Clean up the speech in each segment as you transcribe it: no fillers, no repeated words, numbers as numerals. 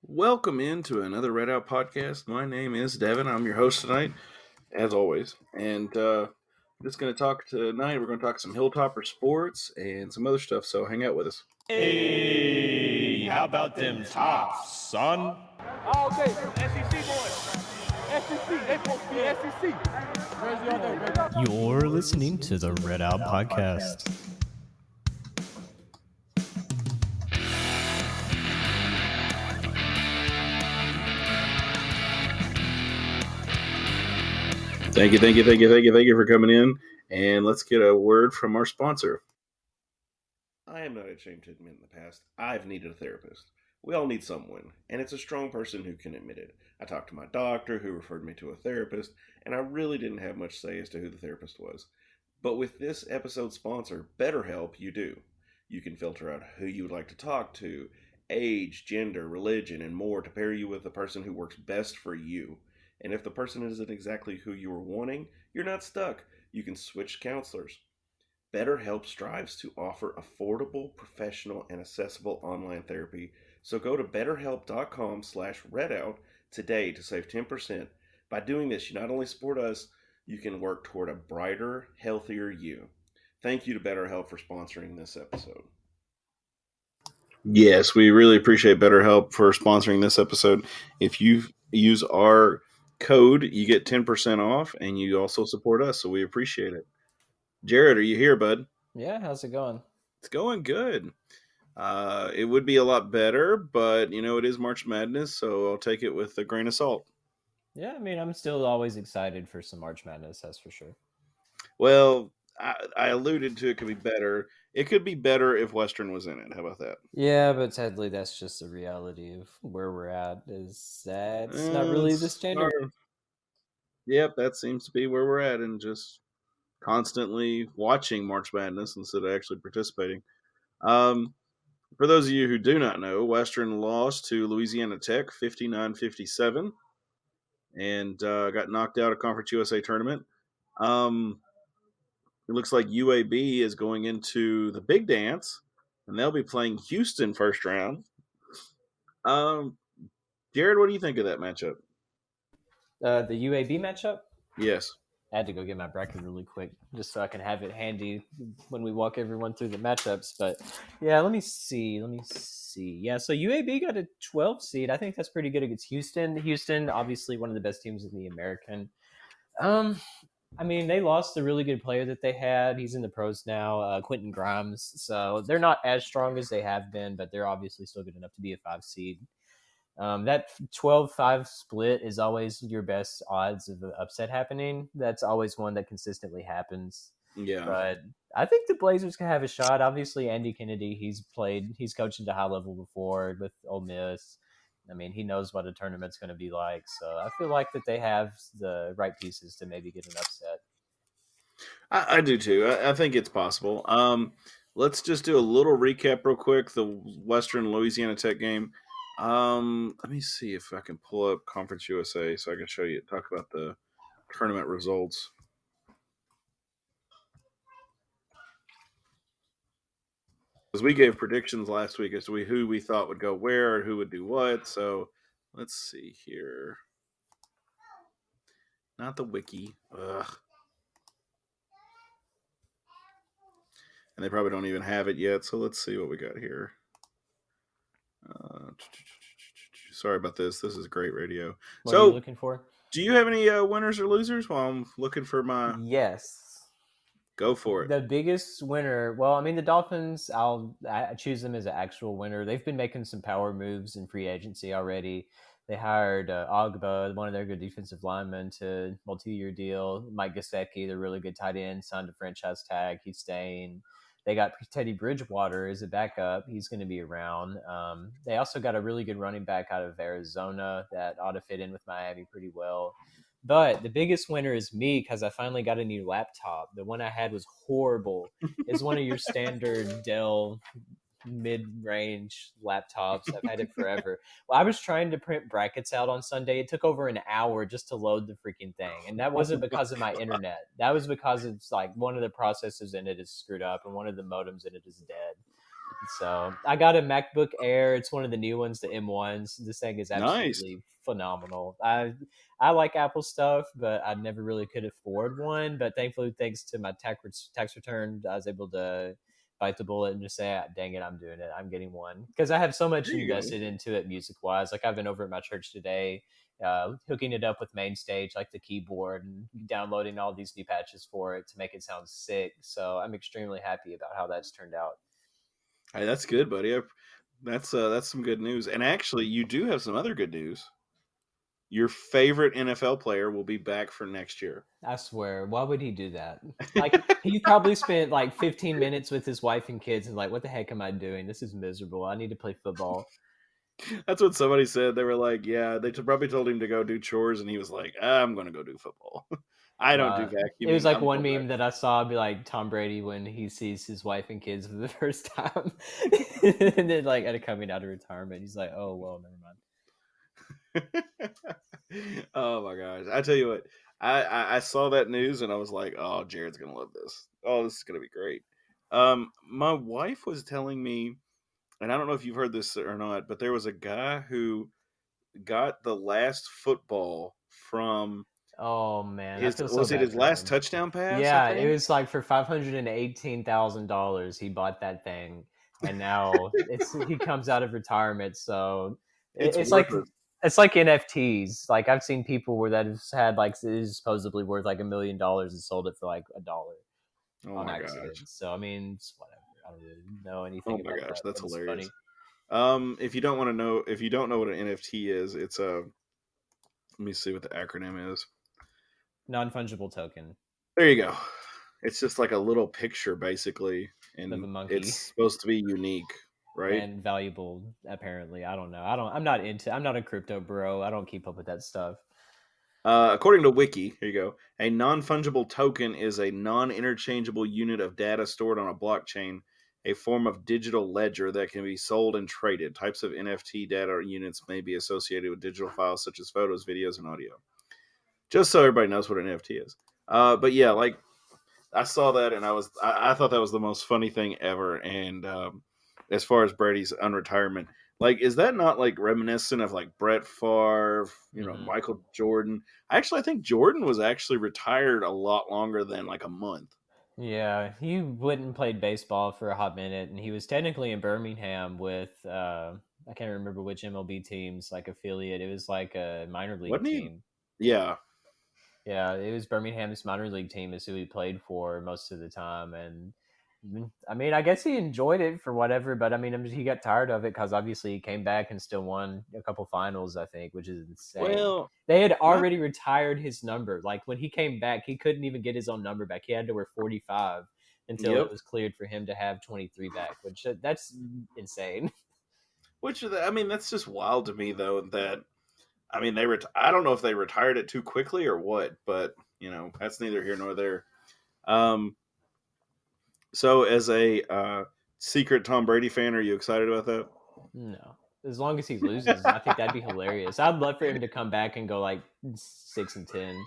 Welcome into another Red Out podcast. My name is Devin. I'm your host tonight, as always. And I'm just going to talk tonight. We're going to talk some Hilltopper sports and some other stuff. So hang out with us. Hey, how about them tops, son? All day, SEC boys. SEC, they supposed to be SEC. Crazy all day, baby. You're listening to the Red Out Podcast. Thank you for coming in. And let's get a word from our sponsor. I am not ashamed to admit in the past, I've needed a therapist. We all need someone, and it's a strong person who can admit it. I talked to my doctor, who referred me to a therapist, and I really didn't have much say as to who the therapist was. But with this episode's sponsor, BetterHelp, you do. You can filter out who you would like to talk to, age, gender, religion, and more to pair you with the person who works best for you. And if the person isn't exactly who you were wanting, you're not stuck. You can switch counselors. BetterHelp strives to offer affordable, professional, and accessible online therapy. So go to betterhelp.com/redout today to save 10%. By doing this, you not only support us, you can work toward a brighter, healthier you. Thank you to BetterHelp for sponsoring this episode. Yes, we really appreciate BetterHelp for sponsoring this episode. If you use our code, you get 10% off, and you also support us, so we appreciate it. Jared, are you here, bud? Yeah, how's it going? It's going good. It would be a lot better, but, it is March Madness, so I'll take it with a grain of salt. Yeah, I mean, I'm still always excited for some March Madness, that's for sure. Well, I alluded to it could be better. It could be better if Western was in it. How about that? Yeah, but sadly, that's just the reality of where we're at. Is that's not really the standard. Yep, that seems to be where we're at, and just constantly watching March Madness instead of actually participating. For those of you who do not know, Western lost to Louisiana Tech 59-57 and got knocked out of Conference USA tournament. It looks like UAB is going into the big dance, and they'll be playing Houston first round. Jared, what do you think of that matchup? The UAB matchup? Yes. I had to go get my bracket really quick just so I can have it handy when we walk everyone through the matchups. But yeah, let me see. Yeah, so UAB got a 12 seed. I think that's pretty good against Houston. Houston, obviously one of the best teams in the American. I mean, they lost a really good player that they had. He's in the pros now, Quentin Grimes. So they're not as strong as they have been, but they're obviously still good enough to be a 5 seed. That 12-5 split is always your best odds of an upset happening. That's always one that consistently happens. Yeah. But I think the Blazers can have a shot. Obviously, Andy Kennedy, he's coached at a high level before with Ole Miss. I mean, he knows what a tournament's going to be like. So I feel like that they have the right pieces to maybe get an upset. I do too. I think it's possible. Let's just do a little recap real quick. The Western Louisiana Tech game. Let me see if I can pull up Conference USA so I can talk about the tournament results. Because we gave predictions last week as to who we thought would go where and who would do what. So let's see here. Not the wiki. Ugh. And they probably don't even have it yet. So let's see what we got here. Sorry about this. This is great radio. What are you looking for? Do you have any winners or losers while I'm looking for my... Yes. Go for it. The biggest winner, well, I mean, the Dolphins, I choose them as an actual winner. They've been making some power moves in free agency already. They hired Ogba, one of their good defensive linemen, to multi-year deal. Mike Gesicki, the really good tight end, signed a franchise tag. He's staying. They got Teddy Bridgewater as a backup. He's going to be around. They also got a really good running back out of Arizona that ought to fit in with Miami pretty well. But the biggest winner is me because I finally got a new laptop. The one I had was horrible. It's one of your standard Dell mid-range laptops. I've had it forever. Well, I was trying to print brackets out on Sunday. It took over an hour just to load the freaking thing. And that wasn't because of my internet. That was because it's like one of the processors in it is screwed up and one of the modems in it is dead. So I got a MacBook Air. It's one of the new ones, the M1s. This thing is Nice. absolutely phenomenal. I like Apple stuff, but I never really could afford one. But thankfully, thanks to my tax return, I was able to bite the bullet and just say, "Dang it, I'm doing it. I'm getting one," because I have so much There you go. invested into it music wise. Like I've been over at my church today, hooking it up with MainStage, like the keyboard, and downloading all these new patches for it to make it sound sick. So I'm extremely happy about how that's turned out. Hey, that's good, buddy. That's some good news. And actually, you do have some other good news. Your favorite NFL player will be back for next year. I swear, why would he do that? Like, he probably spent like 15 minutes with his wife and kids and like, what the heck am I doing? This is miserable. I need to play football. That's what somebody said. They were like, "Yeah." They probably told him to go do chores, and he was like, "I'm going to go do football. I don't do It was vacuuming. like I'm one going meme back." that I saw be like Tom Brady when he sees his wife and kids for the first time. And then like at a coming out of retirement, he's like, oh, well, never mind. Oh my gosh! I tell you what, I saw that news and I was like, "Oh, Jared's gonna love this. Oh, this is gonna be great." My wife was telling me, and I don't know if you've heard this or not, but there was a guy who got the last football from Oh man, I his feel so was it bad his for last him. touchdown pass? I Yeah, it think. was like for $518,000 he bought that thing, and now he comes out of retirement. So It's it's like worthless. NFTs. Like I've seen people where that have had like it is supposedly worth like $1 million and sold it for like $1 Oh on my accident. gosh! So I mean, it's whatever. I don't really know Oh anything my about gosh! that, That's but it's hilarious. funny. If you don't want to know, if you don't know what an NFT is, it's a. Let me see what the acronym is. Non-fungible token There you go. It's just like a little picture, basically, of and a it's monkey. supposed to be unique, right? And valuable apparently. I don't know. I'm not a crypto bro. I don't keep up with that stuff. According to Wiki, here you go. A non-fungible token is a non-interchangeable unit of data stored on a blockchain, a form of digital ledger that can be sold and traded. Types of NFT data units may be associated with digital files such as photos, videos, and audio. Just so everybody knows what an NFT is. But yeah, like I saw that and I thought that was the most funny thing ever. And as far as Brady's unretirement, like, is that not like reminiscent of like Brett Favre, Mm-hmm. Michael Jordan? Actually, I think Jordan was actually retired a lot longer than like a month. Yeah, he went and played baseball for a hot minute, and he was technically in Birmingham with I can't remember which MLB team's like affiliate. It was like a minor league Wasn't he? team. Yeah. Yeah, it was Birmingham's minor league team is who he played for most of the time, and I mean, I guess he enjoyed it for whatever, but I mean, he got tired of it because obviously he came back and still won a couple finals, I think, which is insane. Well, They had not already retired his number. Like when he came back, he couldn't even get his own number back. He had to wear 45 until it yep. was cleared for him to have 23 back, which that's insane. I mean, that's just wild to me though. That I mean, I don't know if they retired it too quickly or what, but that's neither here nor there. Um, So, as a secret Tom Brady fan, are you excited about that? No. As long as he loses, I think that'd be hilarious. I'd love for him to come back and go like 6-10.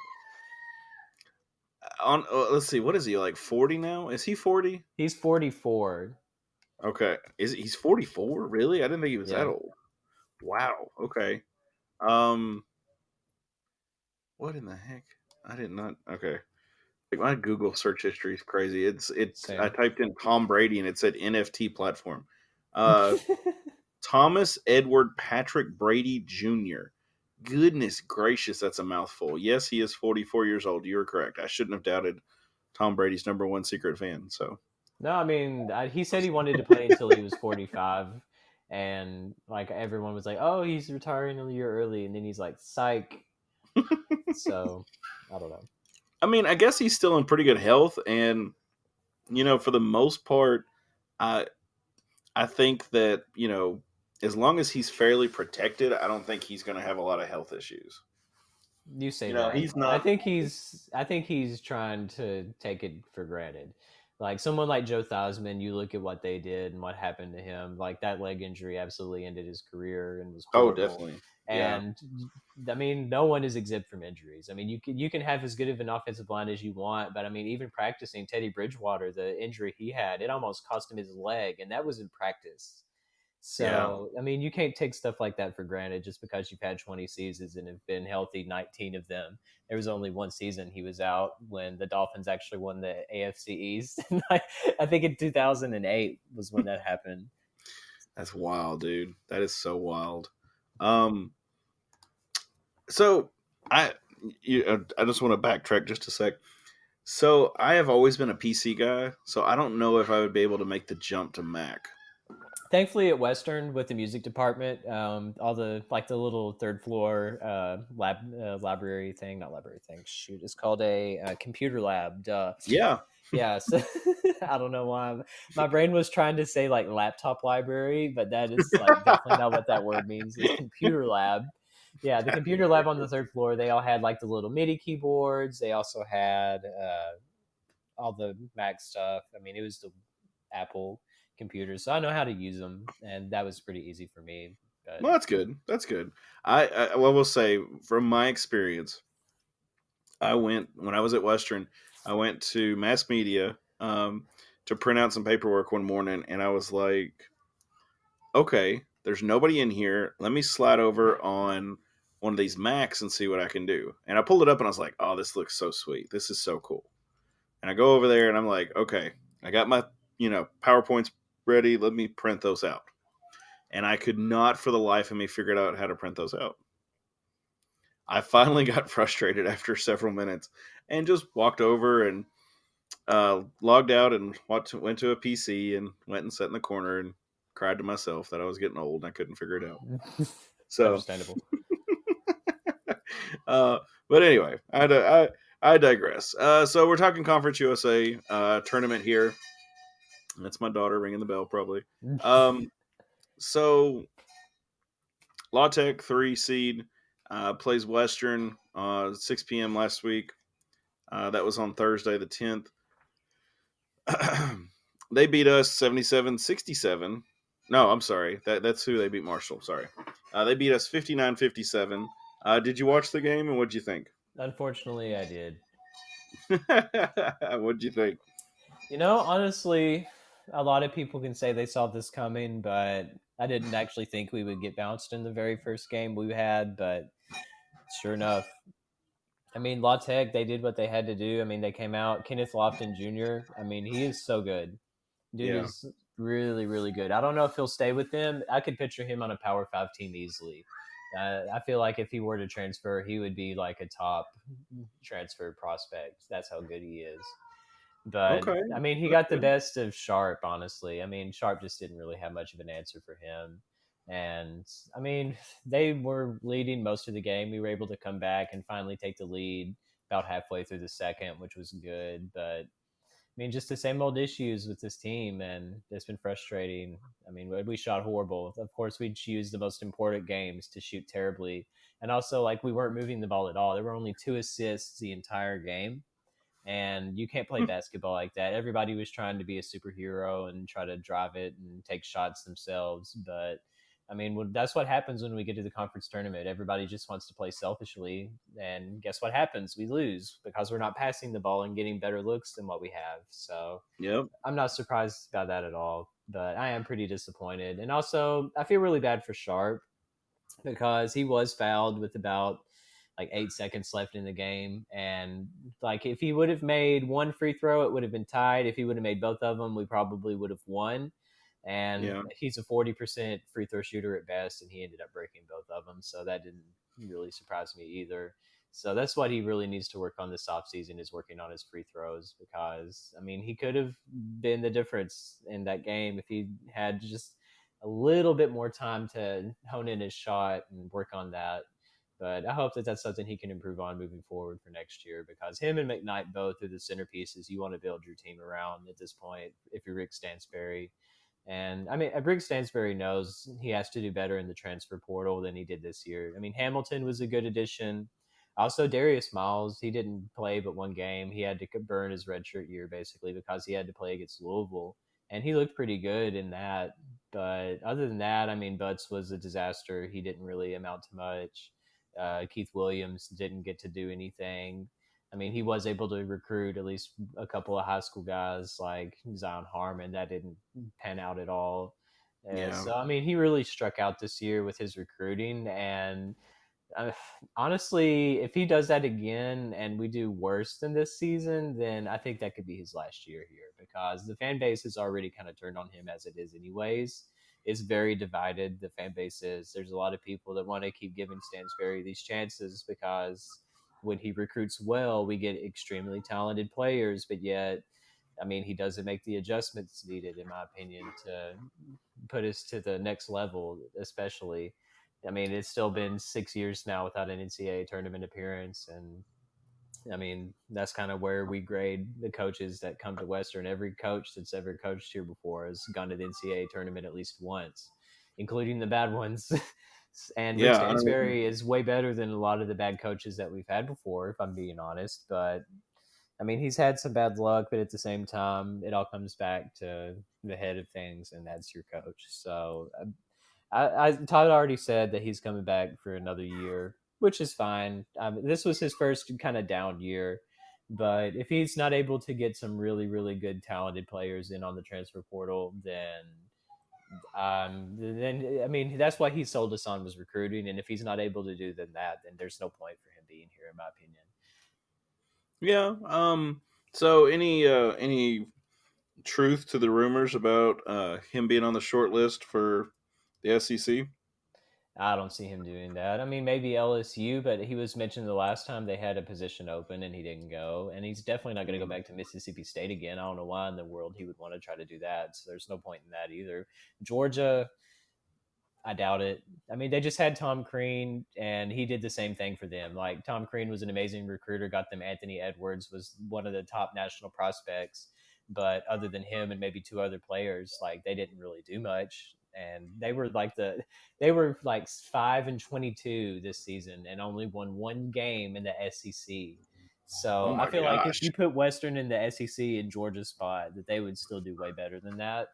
Let's see, what is he like? 40 now? Is he 40? He's 44. Okay, he's 44? Really? I didn't think he was that Yeah. old. Wow. Okay. Um, what in the heck? I did not. Okay, like my Google search history is crazy. I Same. typed in Tom Brady and it said NFT platform. Uh, Thomas Edward Patrick Brady Jr. Goodness gracious, that's a mouthful. Yes, he is 44 years old. You are correct. I shouldn't have doubted Tom Brady's number one secret fan. So, No, I mean, he said he wanted to play until he was 45, and like everyone was like, "Oh, he's retiring a year early," and then he's like, "Psych." So, I don't know. I mean, I guess he's still in pretty good health, and for the most part, I I think that as long as he's fairly protected, I don't think he's going to have a lot of health issues. You say that. He's not. I think he's trying to take it for granted. Like someone like Joe Theismann, you look at what they did and what happened to him. Like that leg injury absolutely ended his career and was Oh, horrible. definitely. And I mean, no one is exempt from injuries. I mean, you can have as good of an offensive line as you want, but I mean, even practicing, Teddy Bridgewater, the injury he had, it almost cost him his leg, and that was in practice. Yeah. So, I mean, you can't take stuff like that for granted just because you've had 20 seasons and have been healthy 19 of them. There was only one season he was out when the Dolphins actually won the AFC East. I think in 2008 was when that happened. That's wild, dude. That is so wild. So I I just want to backtrack just a sec. So I have always been a PC guy, so I don't know if I would be able to make the jump to Mac. Thankfully, at Western with the music department, all the like the little third floor library thing, not library thing. Shoot, it's called a computer lab. Duh. Yeah. Yeah, so I don't know why my brain was trying to say like laptop library, but that is like definitely not what that word means. It's computer lab. Yeah, the computer lab on the third floor. They all had like the little MIDI keyboards. They also had all the Mac stuff. I mean, it was the Apple computers, so I know how to use them, and that was pretty easy for me. But Well, that's good. That's good. I will say from my experience, I went when I was at Western. I went to mass media to print out some paperwork one morning, and I was like, "Okay, there's nobody in here. Let me slide over on one of these Macs and see what I can do." And I pulled it up, and I was like, "Oh, this looks so sweet. This is so cool." And I go over there, and I'm like, "Okay, I got my PowerPoints ready. Let me print those out." And I could not, for the life of me, figure out how to print those out. I finally got frustrated after several minutes and just walked over and logged out and went to a PC and went and sat in the corner and cried to myself that I was getting old and I couldn't figure it out. So understandable. But anyway, I digress. So we're talking Conference USA tournament here. That's my daughter ringing the bell, probably. So La Tech 3 seed plays Western 6 p.m. last week. That was on Thursday the 10th. They beat us 77-67. No, I'm sorry. That's who they beat. Marshall. Sorry. They beat us 59-57. Did you watch the game and what'd you think? Unfortunately, I did. What'd you think? Honestly, a lot of people can say they saw this coming, but I didn't actually think we would get bounced in the very first game we had, but sure enough. I mean, La Tech, they did what they had to do. I mean, they came out. Kenneth Lofton Jr., I mean, he is so good. Dude is really, really good. I don't know if he'll stay with them. I could picture him on a Power 5 team easily. I feel like if he were to transfer, he would be like a top transfer prospect. That's how good he is. But, Okay. I mean, he got the best of Sharp, honestly. I mean, Sharp just didn't really have much of an answer for him. And, I mean, they were leading most of the game. We were able to come back and finally take the lead about halfway through the second, which was good. But, I mean, just the same old issues with this team, and it's been frustrating. I mean, we shot horrible. Of course, we choose the most important games to shoot terribly. And also, like, we weren't moving the ball at all. There were only 2 assists the entire game. And you can't play basketball like that. Everybody was trying to be a superhero and try to drive it and take shots themselves. But I mean, that's what happens when we get to the conference tournament. Everybody just wants to play selfishly. And guess what happens? We lose because we're not passing the ball and getting better looks than what we have. So I'm not surprised by that at all. But I am pretty disappointed. And also, I feel really bad for Sharp because he was fouled with about like 8 seconds left in the game. And like, if he would have made one free throw, it would have been tied. If he would have made both of them, we probably would have won. And he's a 40% free throw shooter at best, and he ended up breaking both of them. So that didn't really surprise me either. So that's what he really needs to work on this offseason, is working on his free throws, because, I mean, he could have been the difference in that game if he had just a little bit more time to hone in his shot and work on that. But I hope that that's something he can improve on moving forward for next year, because him and McKnight both are the centerpieces you want to build your team around at this point if you're Rick Stansberry. And I mean, Rick Stansberry knows he has to do better in the transfer portal than he did this year. I mean, Hamilton was a good addition. Also, Darius Miles, he didn't play but one game. He had to burn his redshirt year basically because he had to play against Louisville. And he looked pretty good in that. But other than that, I mean, Butts was a disaster. He didn't really amount to much. Keith Williams didn't get to do anything. I mean, he was able to recruit at least a couple of high school guys like Zion Harmon. That didn't pan out at all. Yeah. So, I mean, he really struck out this year with his recruiting. And uh, honestly, if he does that again and we do worse than this season, then I think that could be his last year here because the fan base has already kind of turned on him as it is, anyways. It's very divided. The fan base is. There's a lot of people that want to keep giving Stansberry these chances because when he recruits well, we get extremely talented players, but yet, I mean, he doesn't make the adjustments needed, in my opinion, to put us to the next level, especially. I mean, it's still been 6 years now without an NCAA tournament appearance. And I mean, that's kind of where we grade the coaches that come to Western. Every coach that's ever coached here before has gone to the NCAA tournament at least once, including the bad ones. And Rick Yeah. Stansberry is way better than a lot of the bad coaches that we've had before, if I'm being honest. But I mean, he's had some bad luck, but at the same time, it all comes back to the head of things, and that's your coach. So Todd already said that he's coming back for another year, which is fine. This was his first kind of down year, but if he's not able to get some really, really good, talented players in on the transfer portal, then I mean that's why he sold us on was recruiting. And if he's not able to do that, then there's no point for him being here, in my opinion. Yeah. So any truth to the rumors about him being on the short list for the SEC? I don't see him doing that. I mean, maybe LSU, but he was mentioned the last time they had a position open and he didn't go. And he's definitely not going to go back to Mississippi State again. I don't know why in the world he would want to try to do that. So there's no point in that either. Georgia, I doubt it. I mean, they just had Tom Crean, and he did the same thing for them. Like Tom Crean was an amazing recruiter, got them Anthony Edwards, was one of the top national prospects. But other than him and maybe two other players, like they didn't really do much. And they were like 5-22 this season and only won one game in the SEC. Oh So I my feel like gosh. if you put Western in the SEC in Georgia's spot, that they would still do way better than that.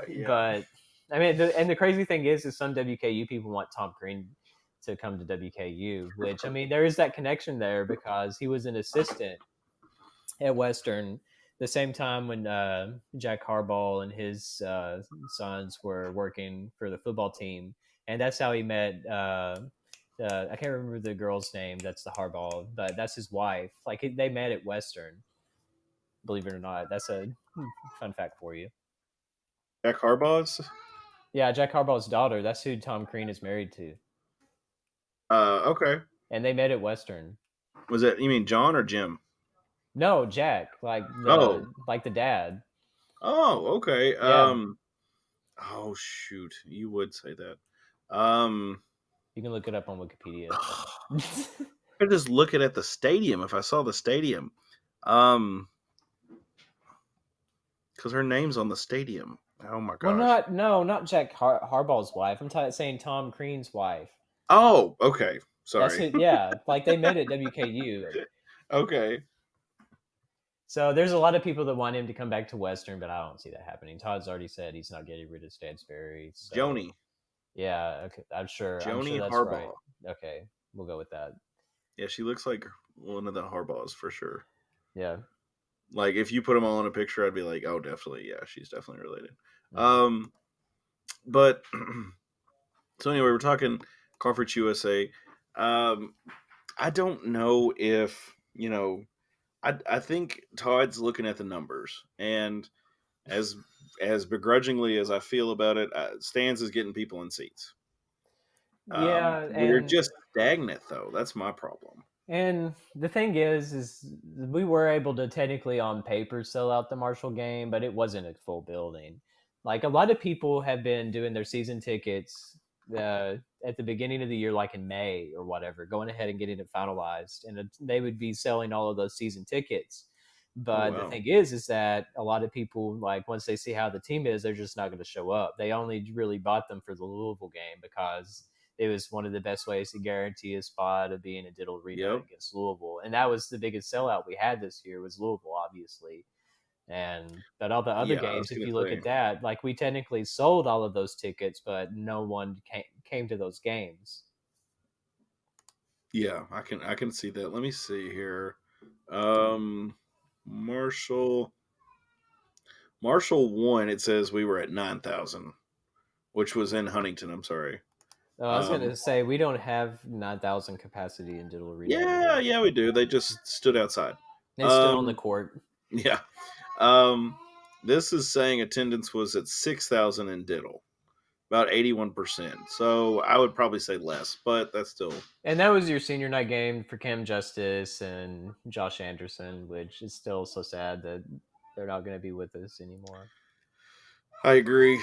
Yeah. But I mean, the crazy thing is some WKU people want Tom Crean to come to WKU, which I mean, there is that connection there because he was an assistant at Western the same time when Jack Harbaugh and his sons were working for the football team, and that's how he met. I can't remember the girl's name. That's the Harbaugh, but that's his wife. Like they met at Western. Believe it or not, that's a fun fact for you. Jack Harbaugh's? Yeah, Jack Harbaugh's daughter. That's who Tom Crean is married to, Okay. and they met at Western. Was that, you mean John or Jim? No, Jack, Oh. like the dad. Oh, okay. Yeah, Oh shoot, you would say that. Um, you can look it up on Wikipedia. I'm just looking at the stadium. If I saw the stadium, um, because her name's on the stadium. Oh my Well, gosh. not Jack Harbaugh's wife. I'm saying Tom Crean's wife. Oh, okay. That's Sorry. it. Yeah, like they met at WKU. Okay. So there's a lot of people that want him to come back to Western, but I don't see that happening. Todd's already said he's not getting rid of Stansberry. So Joni. yeah, okay, I'm sure Joni that's right. Harbaugh. Okay, we'll go with that. Yeah, she looks like one of the Harbaughs for sure. Yeah. Like if you put them all in a picture, I'd be like, oh, definitely, yeah, she's definitely related. Mm-hmm. But so anyway, we're talking Conference USA. I don't know if I think Todd's looking at the numbers, and as begrudgingly as I feel about it, Stans is getting people in seats. Yeah, We're just stagnant, though. That's my problem. and the thing is we were able to technically on paper sell out the Marshall game, but it wasn't a full building. Like a lot of people have been doing their season tickets at the beginning of the year, like in May or whatever, going ahead and getting it finalized, and they would be selling all of those season tickets. Oh But the wow. thing is that a lot of people, like once they see how the team is, they're just not going to show up. They only really bought them for the Louisville game because it was one of the best ways to guarantee a spot of being in Diddle Arena Yep. against Louisville. And that was the biggest sellout we had this year was Louisville, obviously. But all the other Yeah, I was games, if gonna you look say. at that, like we technically sold all of those tickets, but no one came to those games. Yeah, I can see that. Let me see here. Um, Marshall Marshall won. It says we were at 9,000, which was in Huntington. I'm sorry. I was Um, gonna say we don't have 9,000 capacity in Digital Arena yeah, anymore. yeah, we do. They just stood outside. They stood on the Um, court. yeah. Um, this is saying attendance was at 6,000 in Diddle, about 81%. So I would probably say less, but that's still. And that was your senior night game for Cam Justice and Josh Anderson, which is still so sad that they're not going to be with us anymore. I agree.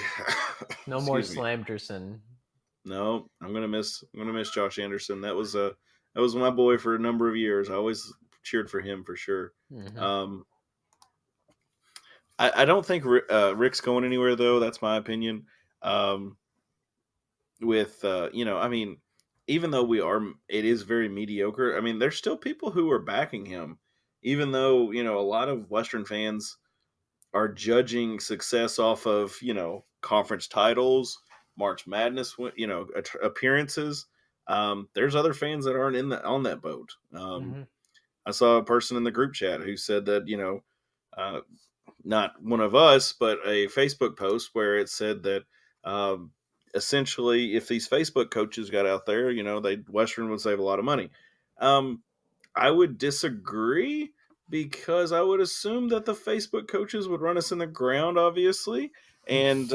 No more Excuse me. Slamderson. No, I'm gonna miss Josh Anderson. That was my boy for a number of years. I always cheered for him for sure. Mm-hmm. I don't think Rick's going anywhere though. That's my opinion. Um, I mean, even though it is very mediocre. I mean, there's still people who are backing him, even though a lot of Western fans are judging success off of conference titles, March Madness, appearances. There's other fans that aren't on that boat. Mm-hmm. I saw a person in the group chat who said that uh, not one of us, but a Facebook post where it said that um, essentially, if these Facebook coaches got out there, they Western would save a lot of money. Um, I would disagree because I would assume that the Facebook coaches would run us in the ground, obviously, and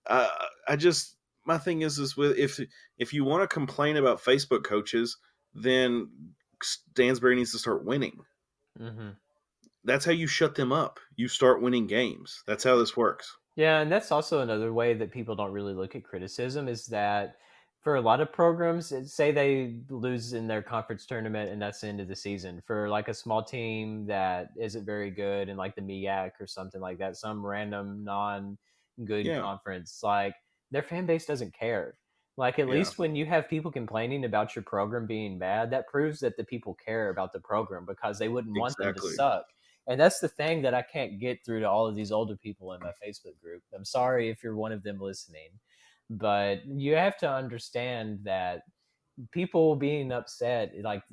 I, I just my thing is with if you want to complain about Facebook coaches, then Stansbury needs to start winning. Mm-hmm. That's how you shut them up. You start winning games. That's how this works. Yeah, and that's also another way that people don't really look at criticism is that for a lot of programs, say they lose in their conference tournament and that's the end of the season. For like a small team that isn't very good in like the MEAC or something like that, some random non good Yeah, conference, like their fan base doesn't care. Like at yeah, least when you have people complaining about your program being bad, that proves that the people care about the program because they wouldn't want them to exactly. suck. And that's the thing that I can't get through to all of these older people in my Facebook group. I'm sorry if you're one of them listening, but you have to understand that people being upset, like,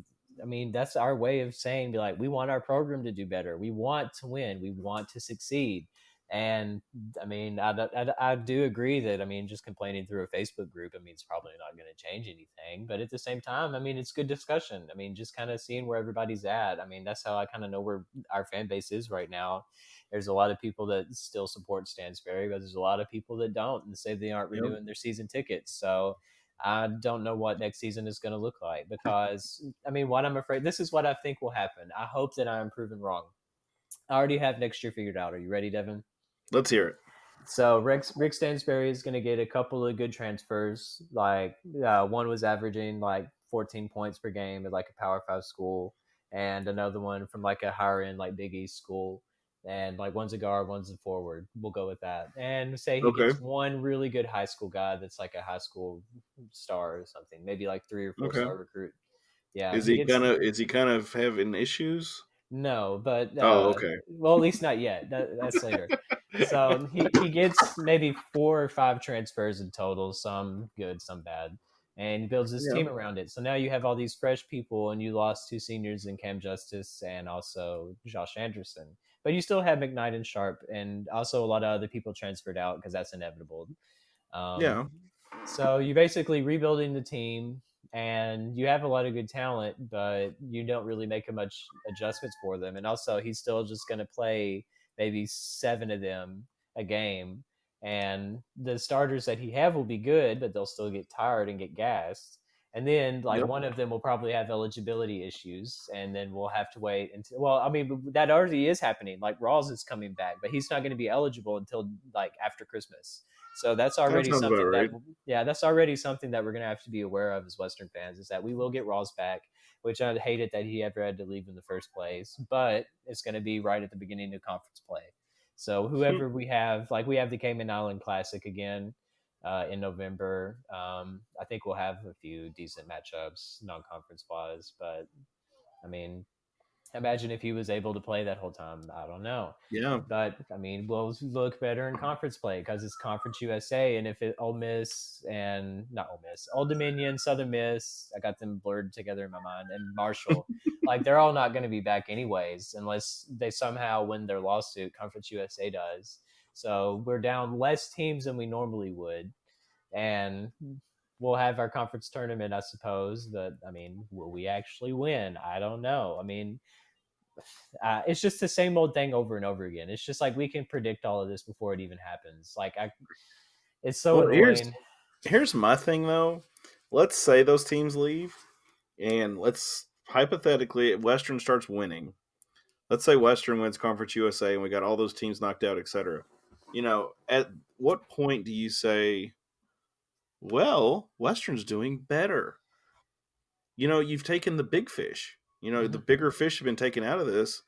I mean, that's our way of saying, be like, we want our program to do better. We want to win. We want to succeed. And I mean, I do agree that, I mean, just complaining through a Facebook group, I mean, it's probably not going to change anything. But at the same time, I mean, it's good discussion. I mean, just kind of seeing where everybody's at. I mean, that's how I kind of know where our fan base is right now. There's a lot of people that still support Stansbury, but there's a lot of people that don't and say they aren't Yep. renewing their season tickets. So I don't know what next season is going to look like because, I mean, what I'm afraid, this is what I think will happen. I hope that I'm proven wrong. I already have next year figured out. Are you ready, Devin? Let's hear it. So Rick Stansbury is going to get a couple of good transfers. Like one was averaging like 14 points per game at like a Power Five school, and another one from like a higher end like Big East school. And like one's a guard, one's a forward. We'll go with that. And say he Okay. gets one really good high school guy that's like a high school star or something, maybe like 3 or 4 Okay. star recruit. Yeah, he gets Is he kind of having issues? no, but Oh, okay. well, at least not yet. That's later. So he gets maybe 4 or 5 transfers in total, some good, some bad, and he builds his Yeah. team around it. So now you have all these fresh people, and you lost 2 seniors in Cam Justice and also Josh Anderson, but you still have McKnight and Sharp, and also a lot of other people transferred out because that's inevitable. Um, Yeah. so you're basically rebuilding the team, and you have a lot of good talent, but you don't really make much adjustments for them. And also, he's still just going to play maybe 7 of them a game, and the starters that he have will be good, but they'll still get tired and get gassed. And then, like Yep. one of them will probably have eligibility issues, and then we'll have to wait until. Well, I mean, that already is happening. Like Rawls is coming back, but he's not going to be eligible until like after Christmas. So that's That already sounds about something that, right. yeah, that's already something that we're going to have to be aware of as Western fans is that we will get Rawls back, which I hated that he ever had to leave in the first place, but it's going to be right at the beginning of conference play. So whoever we have, like we have the Cayman Island Classic again in November. I think we'll have a few decent matchups non-conference wise, but I mean, Imagine if he was able to play that whole time. I don't know. Yeah. But I mean, we'll look better in conference play because it's Conference USA, and if it Ole Miss and not Ole Miss, Old Dominion, Southern Miss, I got them blurred together in my mind, and Marshall, like they're all not going to be back anyways unless they somehow win their lawsuit. Conference USA does, so we're down less teams than we normally would, and we'll have our conference tournament, I suppose. But I mean, will we actually win? I don't know. I mean, it's just the same old thing over and over again. It's just like we can predict all of this before it even happens. It's so Well, annoying. here's my thing though. Let's say those teams leave, and let's hypothetically Western starts winning. Let's say Western wins Conference USA, and we got all those teams knocked out, etc. At what point do you say, well, Western's doing better? You've taken the big fish. The bigger fish have been taken out of this.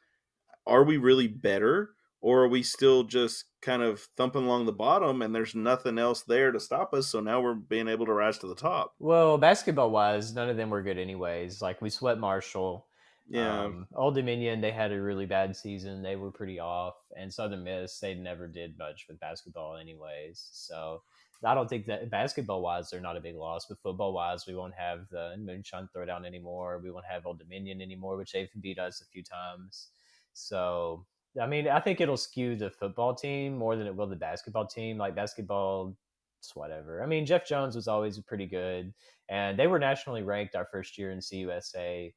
Are we really better? Or are we still just kind of thumping along the bottom and there's nothing else there to stop us? So now we're being able to rise to the top. Well, basketball wise, none of them were good anyways. Like we swept Marshall. Yeah. Old Dominion, they had a really bad season. They were pretty off. And Southern Miss, they never did much with basketball anyways. So I don't think that basketball wise, they're not a big loss. But football wise, we won't have the Moonshine Throwdown anymore. We won't have Old Dominion anymore, which they've beat us a few times. So, I mean, I think it'll skew the football team more than it will the basketball team. Like basketball, it's whatever. I mean, Jeff Jones was always pretty good, and they were nationally ranked our first year in CUSA.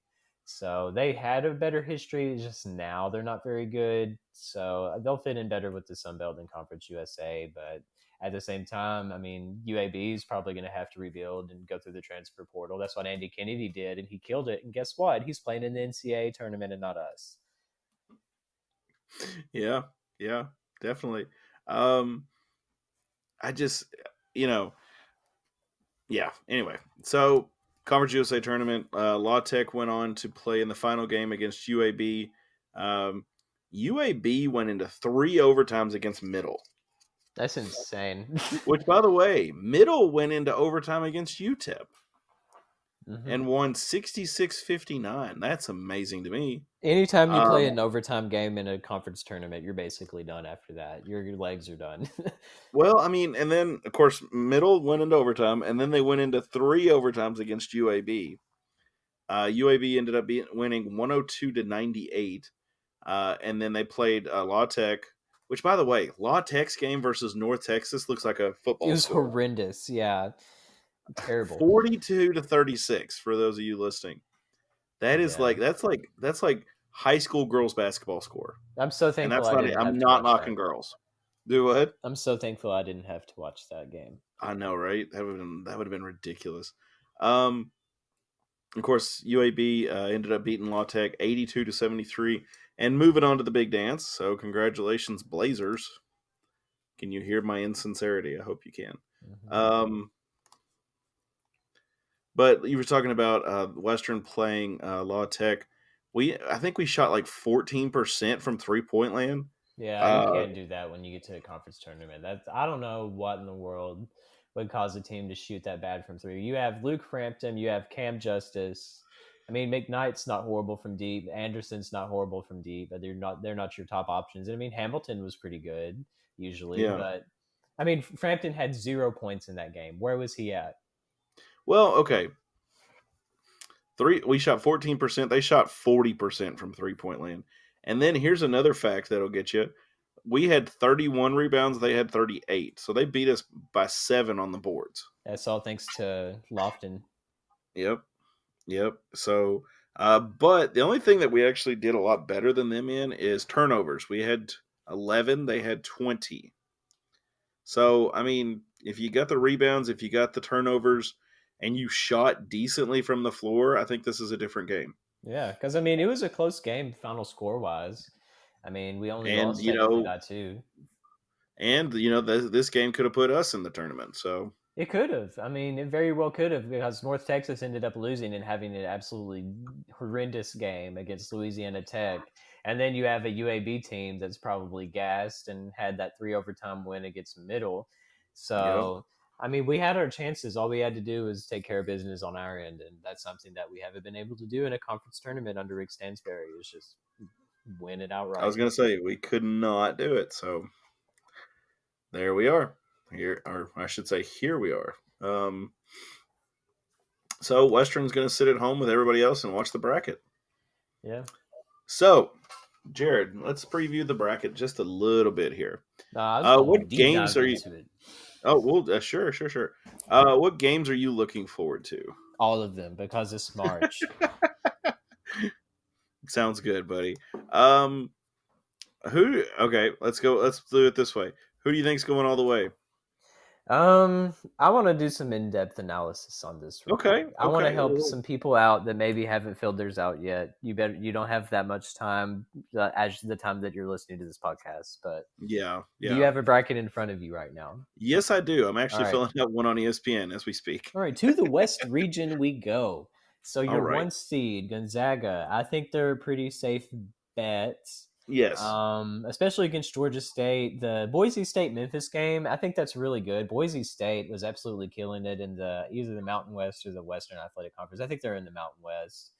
So they had a better history. Just now they're not very good. So they'll fit in better with the Sun Belt and Conference USA. But at the same time, I mean, UAB is probably going to have to rebuild and go through the transfer portal. That's what Andy Kennedy did, and he killed it. And guess what? He's playing in the NCAA tournament and not us. Yeah, definitely. I just, yeah. Anyway, so Conference USA tournament, La Tech went on to play in the final game against UAB. UAB went into 3 overtimes against Middle. That's insane. Which, by the way, Middle went into overtime against UTEP. And won 66-59. That's amazing to me. Anytime you play an overtime game in a conference tournament, you're basically done after that. Your legs are done. Well, I mean, and then, of course, Middle went into overtime, and then they went into 3 overtimes against UAB. UAB ended up winning 102-98. And then they played La Tech, which, by the way, La Tech's game versus North Texas looks like a football. It was horrendous. Yeah. Terrible. 42-36 for those of you listening. That is that's like high school girls basketball score. I'm so thankful I'm not knocking girls. Do what? I'm so thankful I didn't have to watch that game. I know, right? That would have been ridiculous. Of course, UAB ended up beating La Tech 82-73 and moving on to the big dance. So congratulations, Blazers. Can you hear my insincerity? I hope you can. But you were talking about Western playing La Tech. I think we shot like 14% from 3-point land. Yeah, you can't do that when you get to a conference tournament. I don't know what in the world would cause a team to shoot that bad from 3. You have Luke Frampton, you have Cam Justice. I mean, McKnight's not horrible from deep. Anderson's not horrible from deep, but they're not your top options. And I mean, Hamilton was pretty good usually, but I mean, Frampton had 0 points in that game. Where was he at? Well, okay. We shot 14%. They shot 40% from 3-point land. And then here's another fact that'll get you. We had 31 rebounds. They had 38. So they beat us by 7 on the boards. That's all thanks to Lofton. Yep. So, but the only thing that we actually did a lot better than them in is turnovers. We had 11. They had 20. So, I mean, if you got the rebounds, if you got the turnovers, and you shot decently from the floor, I think this is a different game. Yeah, because, I mean, it was a close game final score-wise. I mean, we only lost technically by 2. And, this game could have put us in the tournament, so. It could have. I mean, it very well could have, because North Texas ended up losing and having an absolutely horrendous game against Louisiana Tech. And then you have a UAB team that's probably gassed and had that 3 overtime win against Middle. So, I mean, we had our chances. All we had to do was take care of business on our end, and that's something that we haven't been able to do in a conference tournament under Rick Stansberry. Is just win it outright. I was going to say we could not do it, so there we are. Here, or I should say, here we are. So Western's going to sit at home with everybody else and watch the bracket. Yeah. So, Jared, let's preview the bracket just a little bit here. What games are you? Oh, well, sure. What games are you looking forward to? All of them, because it's March. Sounds good, buddy. Okay, let's go. Let's do it this way. Who do you think's going all the way? I want to do some in-depth analysis on this. Okay. I want to help some people out that maybe haven't filled theirs out yet. You don't have that much time as the time that you're listening to this podcast, but yeah. Do you have a bracket in front of you right now? Yes, I do. I'm actually filling out one on ESPN as we speak. All right, to the West region we go. So your one seed, Gonzaga, I think they're a pretty safe bet. Yes. Especially against Georgia State. The Boise State-Memphis game, I think that's really good. Boise State was absolutely killing it in either the Mountain West or the Western Athletic Conference. I think they're in the Mountain West.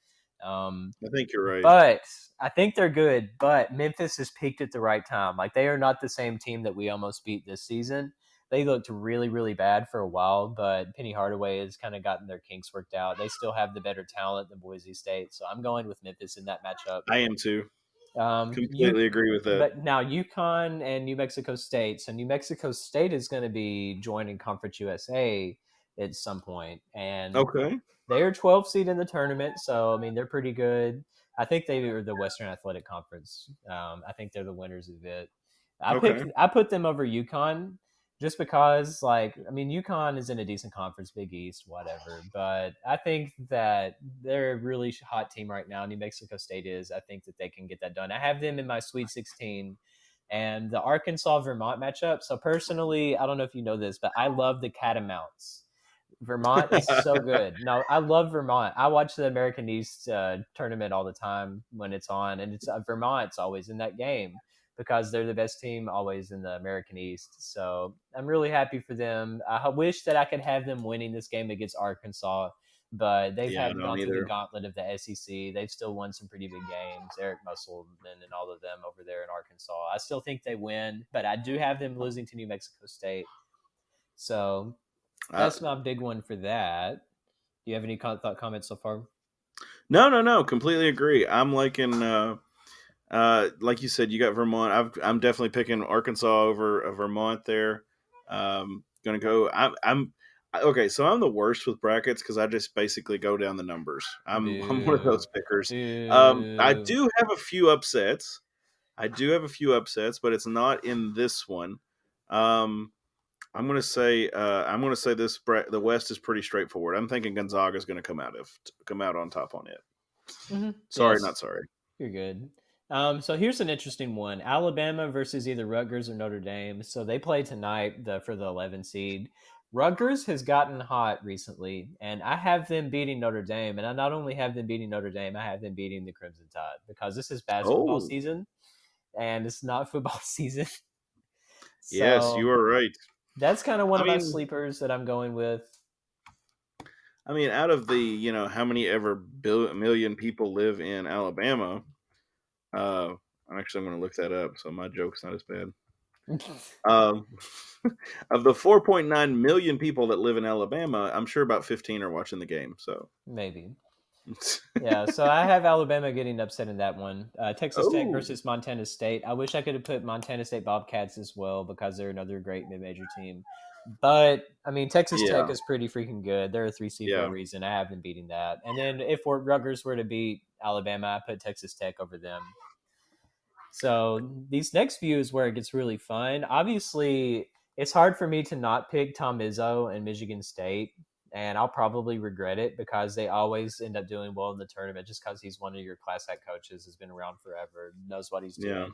I think you're right. But I think they're good. But Memphis has peaked at the right time. Like, they are not the same team that we almost beat this season. They looked really, really bad for a while, but Penny Hardaway has kind of gotten their kinks worked out. They still have the better talent than Boise State. So I'm going with Memphis in that matchup. I am too. Completely agree with that. But now UConn and New Mexico State. So New Mexico State is going to be joining Conference USA at some point. And they're 12 seed in the tournament. So, I mean, they're pretty good. I think they are the Western Athletic Conference. I think they're the winners of it. I put them over UConn just because, UConn is in a decent conference, Big East, whatever. But I think that they're a really hot team right now. New Mexico State is. I think that they can get that done. I have them in my Sweet 16 and the Arkansas-Vermont matchup. So personally, I don't know if you know this, but I love the Catamounts. Vermont is so good. No, I love Vermont. I watch the American East tournament all the time when it's on, and it's Vermont's always in that game, because they're the best team always in the American East. So I'm really happy for them. I wish that I could have them winning this game against Arkansas, but they've gone through the gauntlet of the SEC. They've still won some pretty big games. Eric Musselman and all of them over there in Arkansas. I still think they win, but I do have them losing to New Mexico State. So that's my big one for that. Do you have any comments so far? No. Completely agree. I'm liking... like you said, you got Vermont. I'm definitely picking Arkansas over Vermont there. Gonna go. I'm okay. So I'm the worst with brackets because I just basically go down the numbers. I'm one of those pickers. I do have a few upsets. But it's not in this one. I'm gonna say the West is pretty straightforward. I'm thinking Gonzaga is gonna come out on top on it. Mm-hmm. Sorry, not sorry. You're good. So here's an interesting one. Alabama versus either Rutgers or Notre Dame. So they play tonight for the 11 seed. Rutgers has gotten hot recently, and I have them beating Notre Dame. And I not only have them beating Notre Dame, I have them beating the Crimson Tide, because this is basketball season, and it's not football season. Yes, you are right. That's kind of one of my sleepers that I'm going with. I mean, out of the, how many ever million people live in Alabama, I'm going to look that up, so my joke's not as bad. Of the 4.9 million people that live in Alabama, I'm sure about 15 are watching the game. So maybe. Yeah, so I have Alabama getting upset in that one. Texas Tech versus Montana State. I wish I could have put Montana State Bobcats as well, because they're another great mid-major team. But, Texas Tech is pretty freaking good. They're a 3 seed for a reason. I have them beating that. And then if Rutgers were to beat Alabama, I put Texas Tech over them. So these next few is where it gets really fun. Obviously, it's hard for me to not pick Tom Izzo and Michigan State, and I'll probably regret it, because they always end up doing well in the tournament just because he's one of your class act coaches, has been around forever, knows what he's doing. Yeah.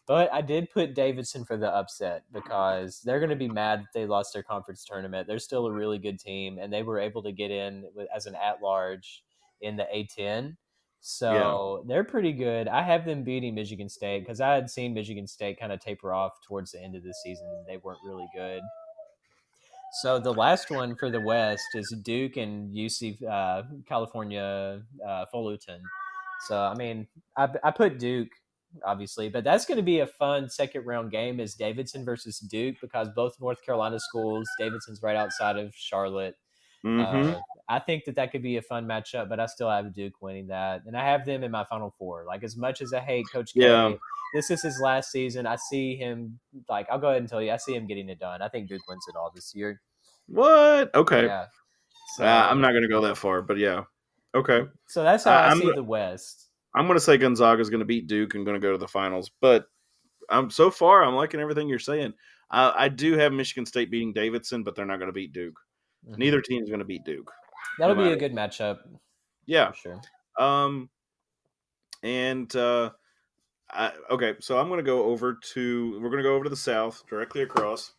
But I did put Davidson for the upset, because they're going to be mad that they lost their conference tournament. They're still a really good team, and they were able to get in as an at-large in the A10. So they're pretty good. I have them beating Michigan State, because I had seen Michigan State kind of taper off towards the end of the season. They weren't really good. So the last one for the West is Duke and UC California Fullerton. So I mean, I put Duke obviously, but that's going to be a fun second round game. Is Davidson versus Duke because both North Carolina schools. Davidson's right outside of Charlotte. Mm-hmm. I think that could be a fun matchup, but I still have Duke winning that, and I have them in my Final Four. Like as much as I hate Coach Yeah. K, this is his last season. I see him like I'll go ahead and tell you, I see him getting it done. I think Duke wins it all this year. What? Okay. Yeah. I'm So not going to go that far, but yeah. Okay. so that's how I I'm see the West. I'm going to say Gonzaga's going to beat Duke and going to go to the finals, but so far I'm liking everything you're saying. I do have Michigan State beating Davidson, but they're not going to beat Duke. Mm-hmm. Neither team is going to beat Duke. That'll be a good matchup. Yeah. For sure. And okay, so I'm going to go over to we're going to go over to the South directly across.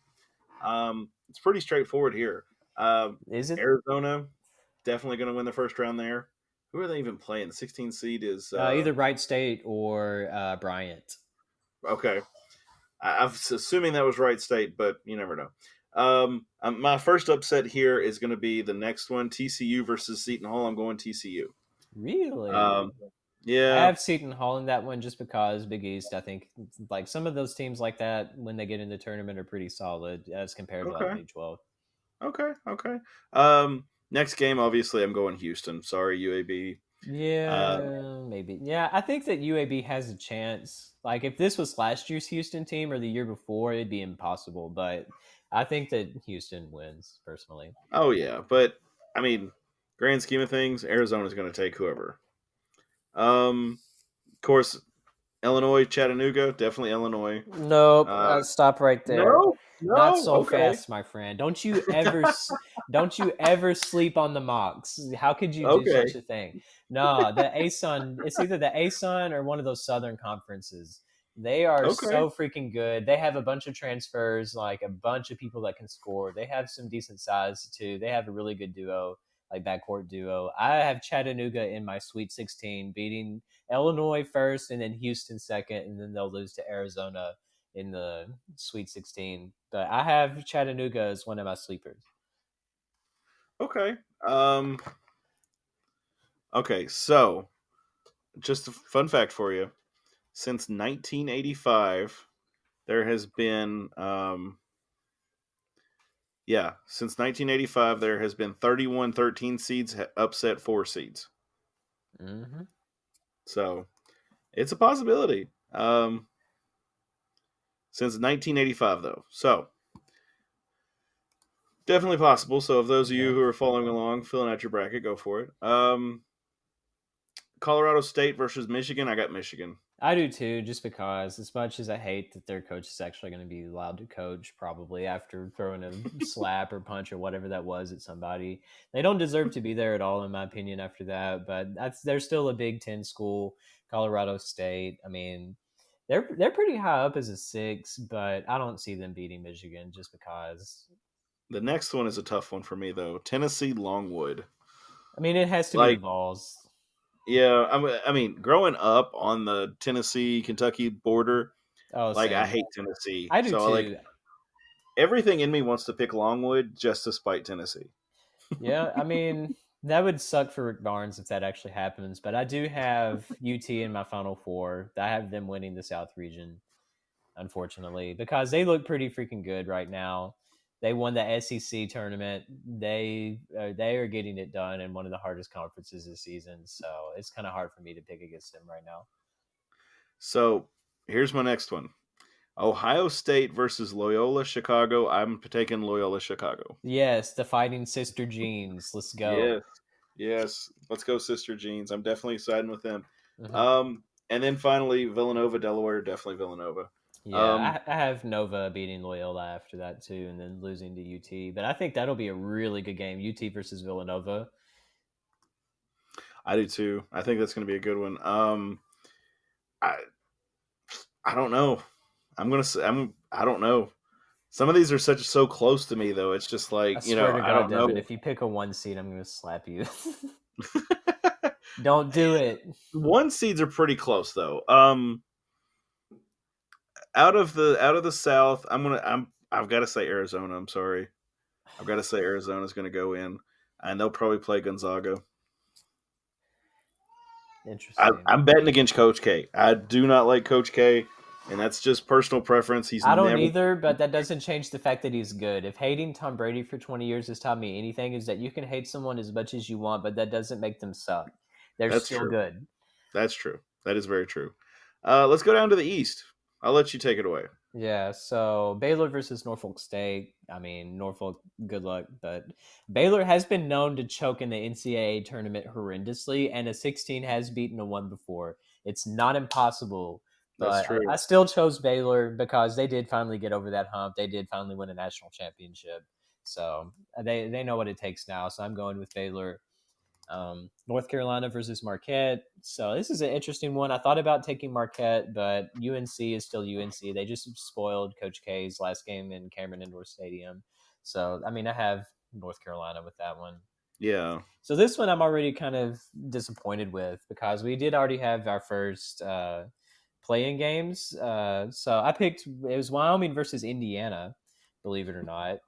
It's pretty straightforward here. Is it Arizona definitely going to win the first round there? Who are they even playing? The 16 seed is either Wright State or Bryant. Okay. I'm assuming that was Wright State, but you never know. My first upset here is going to be the next one, TCU versus Seton Hall. I'm going TCU. Really? Yeah. I have Seton Hall in that one just because Big East. I think like some of those teams like that when they get in the tournament are pretty solid as compared to like Big 12. Okay. Next game, obviously, I'm going Houston. Sorry, UAB. Yeah, maybe. Yeah, I think that UAB has a chance. Like if this was last year's Houston team or the year before, it'd be impossible. But I think that Houston wins personally. Oh yeah, but I mean, grand scheme of things, Arizona's going to take whoever. Of course, Illinois, Chattanooga, definitely Illinois. Nope. Stop right there. No, Not so okay. fast, my friend. Don't you ever sleep on the mocks. How could you do such a thing? No, the ASUN, it's either the ASUN or one of those Southern conferences. They are so freaking good. They have a bunch of transfers, like a bunch of people that can score. They have some decent size too. They have a really good duo, like backcourt duo. I have Chattanooga in my Sweet 16, beating Illinois first and then Houston second, and then they'll lose to Arizona in the Sweet 16. But I have Chattanooga as one of my sleepers. Okay. Okay, so just a fun fact for you. Since 1985, there has been since 1985 there has been 31 13 seeds upset 4 seeds. Mm-hmm. So, it's a possibility. Since 1985 though. So, definitely possible. So, if those of you who are following along, filling out your bracket, go for it. Colorado State versus Michigan. I got Michigan. I do too, just because as much as I hate that their coach is actually going to be allowed to coach probably after throwing a slap or punch or whatever that was at somebody, they don't deserve to be there at all, in my opinion, after that. But they're still a Big Ten school, Colorado State. I mean, they're pretty high up as a 6, but I don't see them beating Michigan just because. The next one is a tough one for me, though. Tennessee Longwood. I mean, it has to be Vols. Yeah, I mean, growing up on the Tennessee-Kentucky border, same. I hate Tennessee. I do too. Everything in me wants to pick Longwood just to spite Tennessee. Yeah, I mean, that would suck for Rick Barnes if that actually happens. But I do have UT in my Final Four. I have them winning the South region, unfortunately, because they look pretty freaking good right now. They won the SEC tournament. They are getting it done in one of the hardest conferences this season. So it's kind of hard for me to pick against them right now. So here's my next one. Ohio State versus Loyola Chicago. I'm taking Loyola Chicago. Yes, the Fighting Sister Jeans. Let's go. Yes. Let's go Sister Jeans. I'm definitely siding with them. Mm-hmm. And then finally, Villanova, Delaware. Definitely Villanova. Yeah, I have Nova beating Loyola after that too, and then losing to UT. But I think that'll be a really good game, UT versus Villanova. I do too. I think that's going to be a good one. I don't know. I don't know. Some of these are so close to me though. It's just like, I don't know. Devin, if you pick a 1 seed, I'm going to slap you. Don't do it. 1 seeds are pretty close though. Out of the South, I've got to say Arizona. I'm sorry. I've got to say Arizona's going to go in, and they'll probably play Gonzaga. Interesting. I'm betting against Coach K. I do not like Coach K, and that's just personal preference. He's I don't never. either, but that doesn't change the fact that he's good. If hating Tom Brady for 20 years has taught me anything, is that you can hate someone as much as you want, but that doesn't make them suck. They're That's still true. good. That's true. That is very true. Let's go down to the East. I'll let you take it away. Yeah, so Baylor versus Norfolk State. I mean, Norfolk, good luck, but Baylor has been known to choke in the NCAA tournament horrendously, and a 16 has beaten a 1 before. It's not impossible, That's but true. I still chose Baylor because they did finally get over that hump. They did finally win a national championship. So they know what it takes now. So I'm going with Baylor. North Carolina versus Marquette. So this is an interesting one. I thought about taking Marquette, but UNC is still UNC. They just spoiled Coach K's last game in Cameron Indoor Stadium. So, I mean, I have North Carolina with that one. Yeah. So this one I'm already kind of disappointed with because we did already have our first playing games. So I picked, it was Wyoming versus Indiana, believe it or not.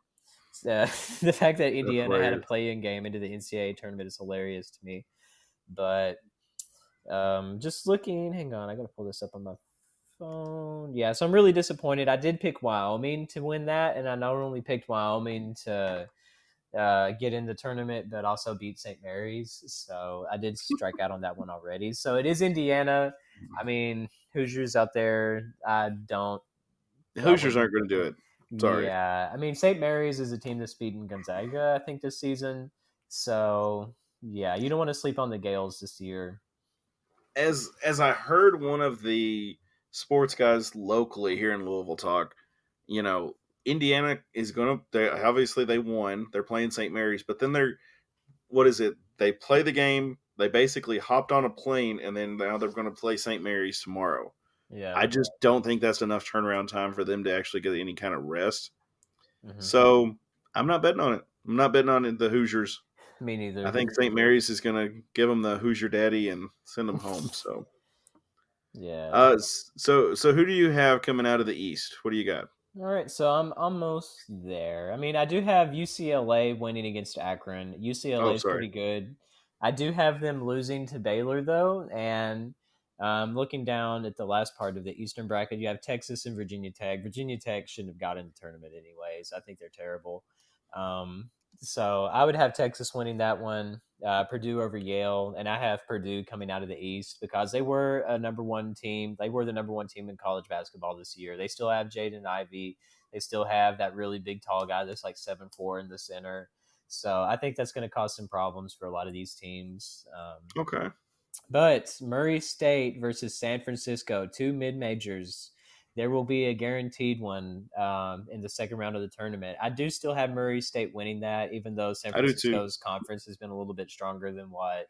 The fact that That's Indiana had a hilarious. play-in game into the NCAA tournament is hilarious to me. But just looking, hang on, I gotta pull this up on my phone. Yeah, so I'm really disappointed. I did pick Wyoming to win that, and I not only picked Wyoming to get in the tournament, but also beat St. Mary's. So I did strike out on that one already. So it is Indiana. I mean, Hoosiers out there. The I Hoosiers wouldn't. aren't going to do it. Sorry. Yeah, I mean, St. Mary's is a team that's beaten Gonzaga, I think, this season. So yeah, you don't want to sleep on the Gales this year. As I heard one of the sports guys locally here in Louisville talk, you know, Indiana is going to. They obviously they won. They're playing St. Mary's, but then they're what is it? They play the game. They basically hopped on a plane, and then now they're going to play St. Mary's tomorrow. Yeah. I just don't think that's enough turnaround time for them to actually get any kind of rest. Mm-hmm. So I'm not betting on it. I'm not betting on it, the Hoosiers. Me I neither. think St. Mary's is going to give them the Hoosier Daddy and send them home. So, Yeah. so who do you have coming out of the East? What do you got? All right, so I'm almost there. I mean, I do have UCLA winning against Akron. UCLA Oh, is sorry. pretty good. I do have them losing to Baylor though, and looking down at the last part of the Eastern bracket, you have Texas and Virginia Tech. Virginia Tech shouldn't have gotten the tournament anyways. I think they're terrible. Um, so I would have Texas winning that one. Purdue over Yale, and I have Purdue coming out of the East because they were a number one team. They were the number one team in college basketball this year. They still have Jaden Ivey. They still have that really big, tall guy that's like 7'4" in the center. So I think that's going to cause some problems for a lot of these teams. Okay. But Murray State versus San Francisco, two mid majors. There will be a guaranteed one in the second round of the tournament. I do still have Murray State winning that, even though San I do too. Francisco's conference has been a little bit stronger than what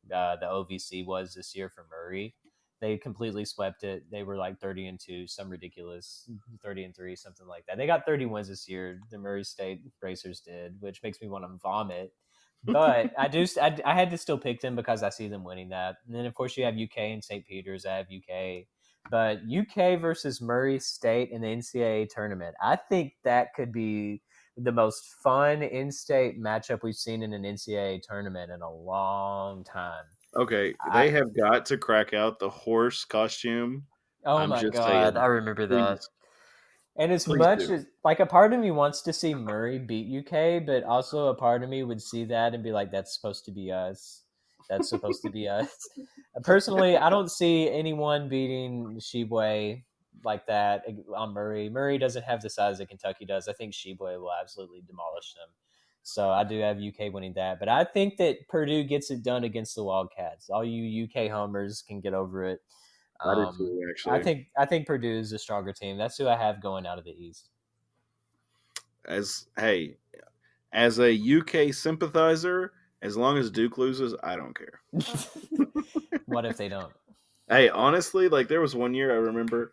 the OVC was this year for Murray. They completely swept it. They were like 30-2, some ridiculous 30-3, something like that. They got 30 wins this year. The Murray State Racers did, which makes me want to vomit. But I had to still pick them because I see them winning that. And then of course you have UK and St. Peter's. I have UK, but UK versus Murray State in the NCAA tournament. I think that could be the most fun in-state matchup we've seen in an NCAA tournament in a long time. Okay, I they have got to crack out the horse costume. Oh I'm my just god, saying, I remember that. please, And as please much do. as like a part of me wants to see Murray beat UK, but also a part of me would see that and be like, "That's supposed to be us. That's supposed to be us." Personally, I don't see anyone beating Sheboy like that on Murray. Murray doesn't have the size that Kentucky does. I think Sheboy will absolutely demolish them. So I do have UK winning that, but I think that Purdue gets it done against the Wildcats. All you UK homers can get over it. I do too, actually. I think Purdue is a stronger team. That's who I have going out of the East. As hey, as a UK sympathizer, as long as Duke loses, I don't care. What if they don't? Hey, honestly, like there was one year I remember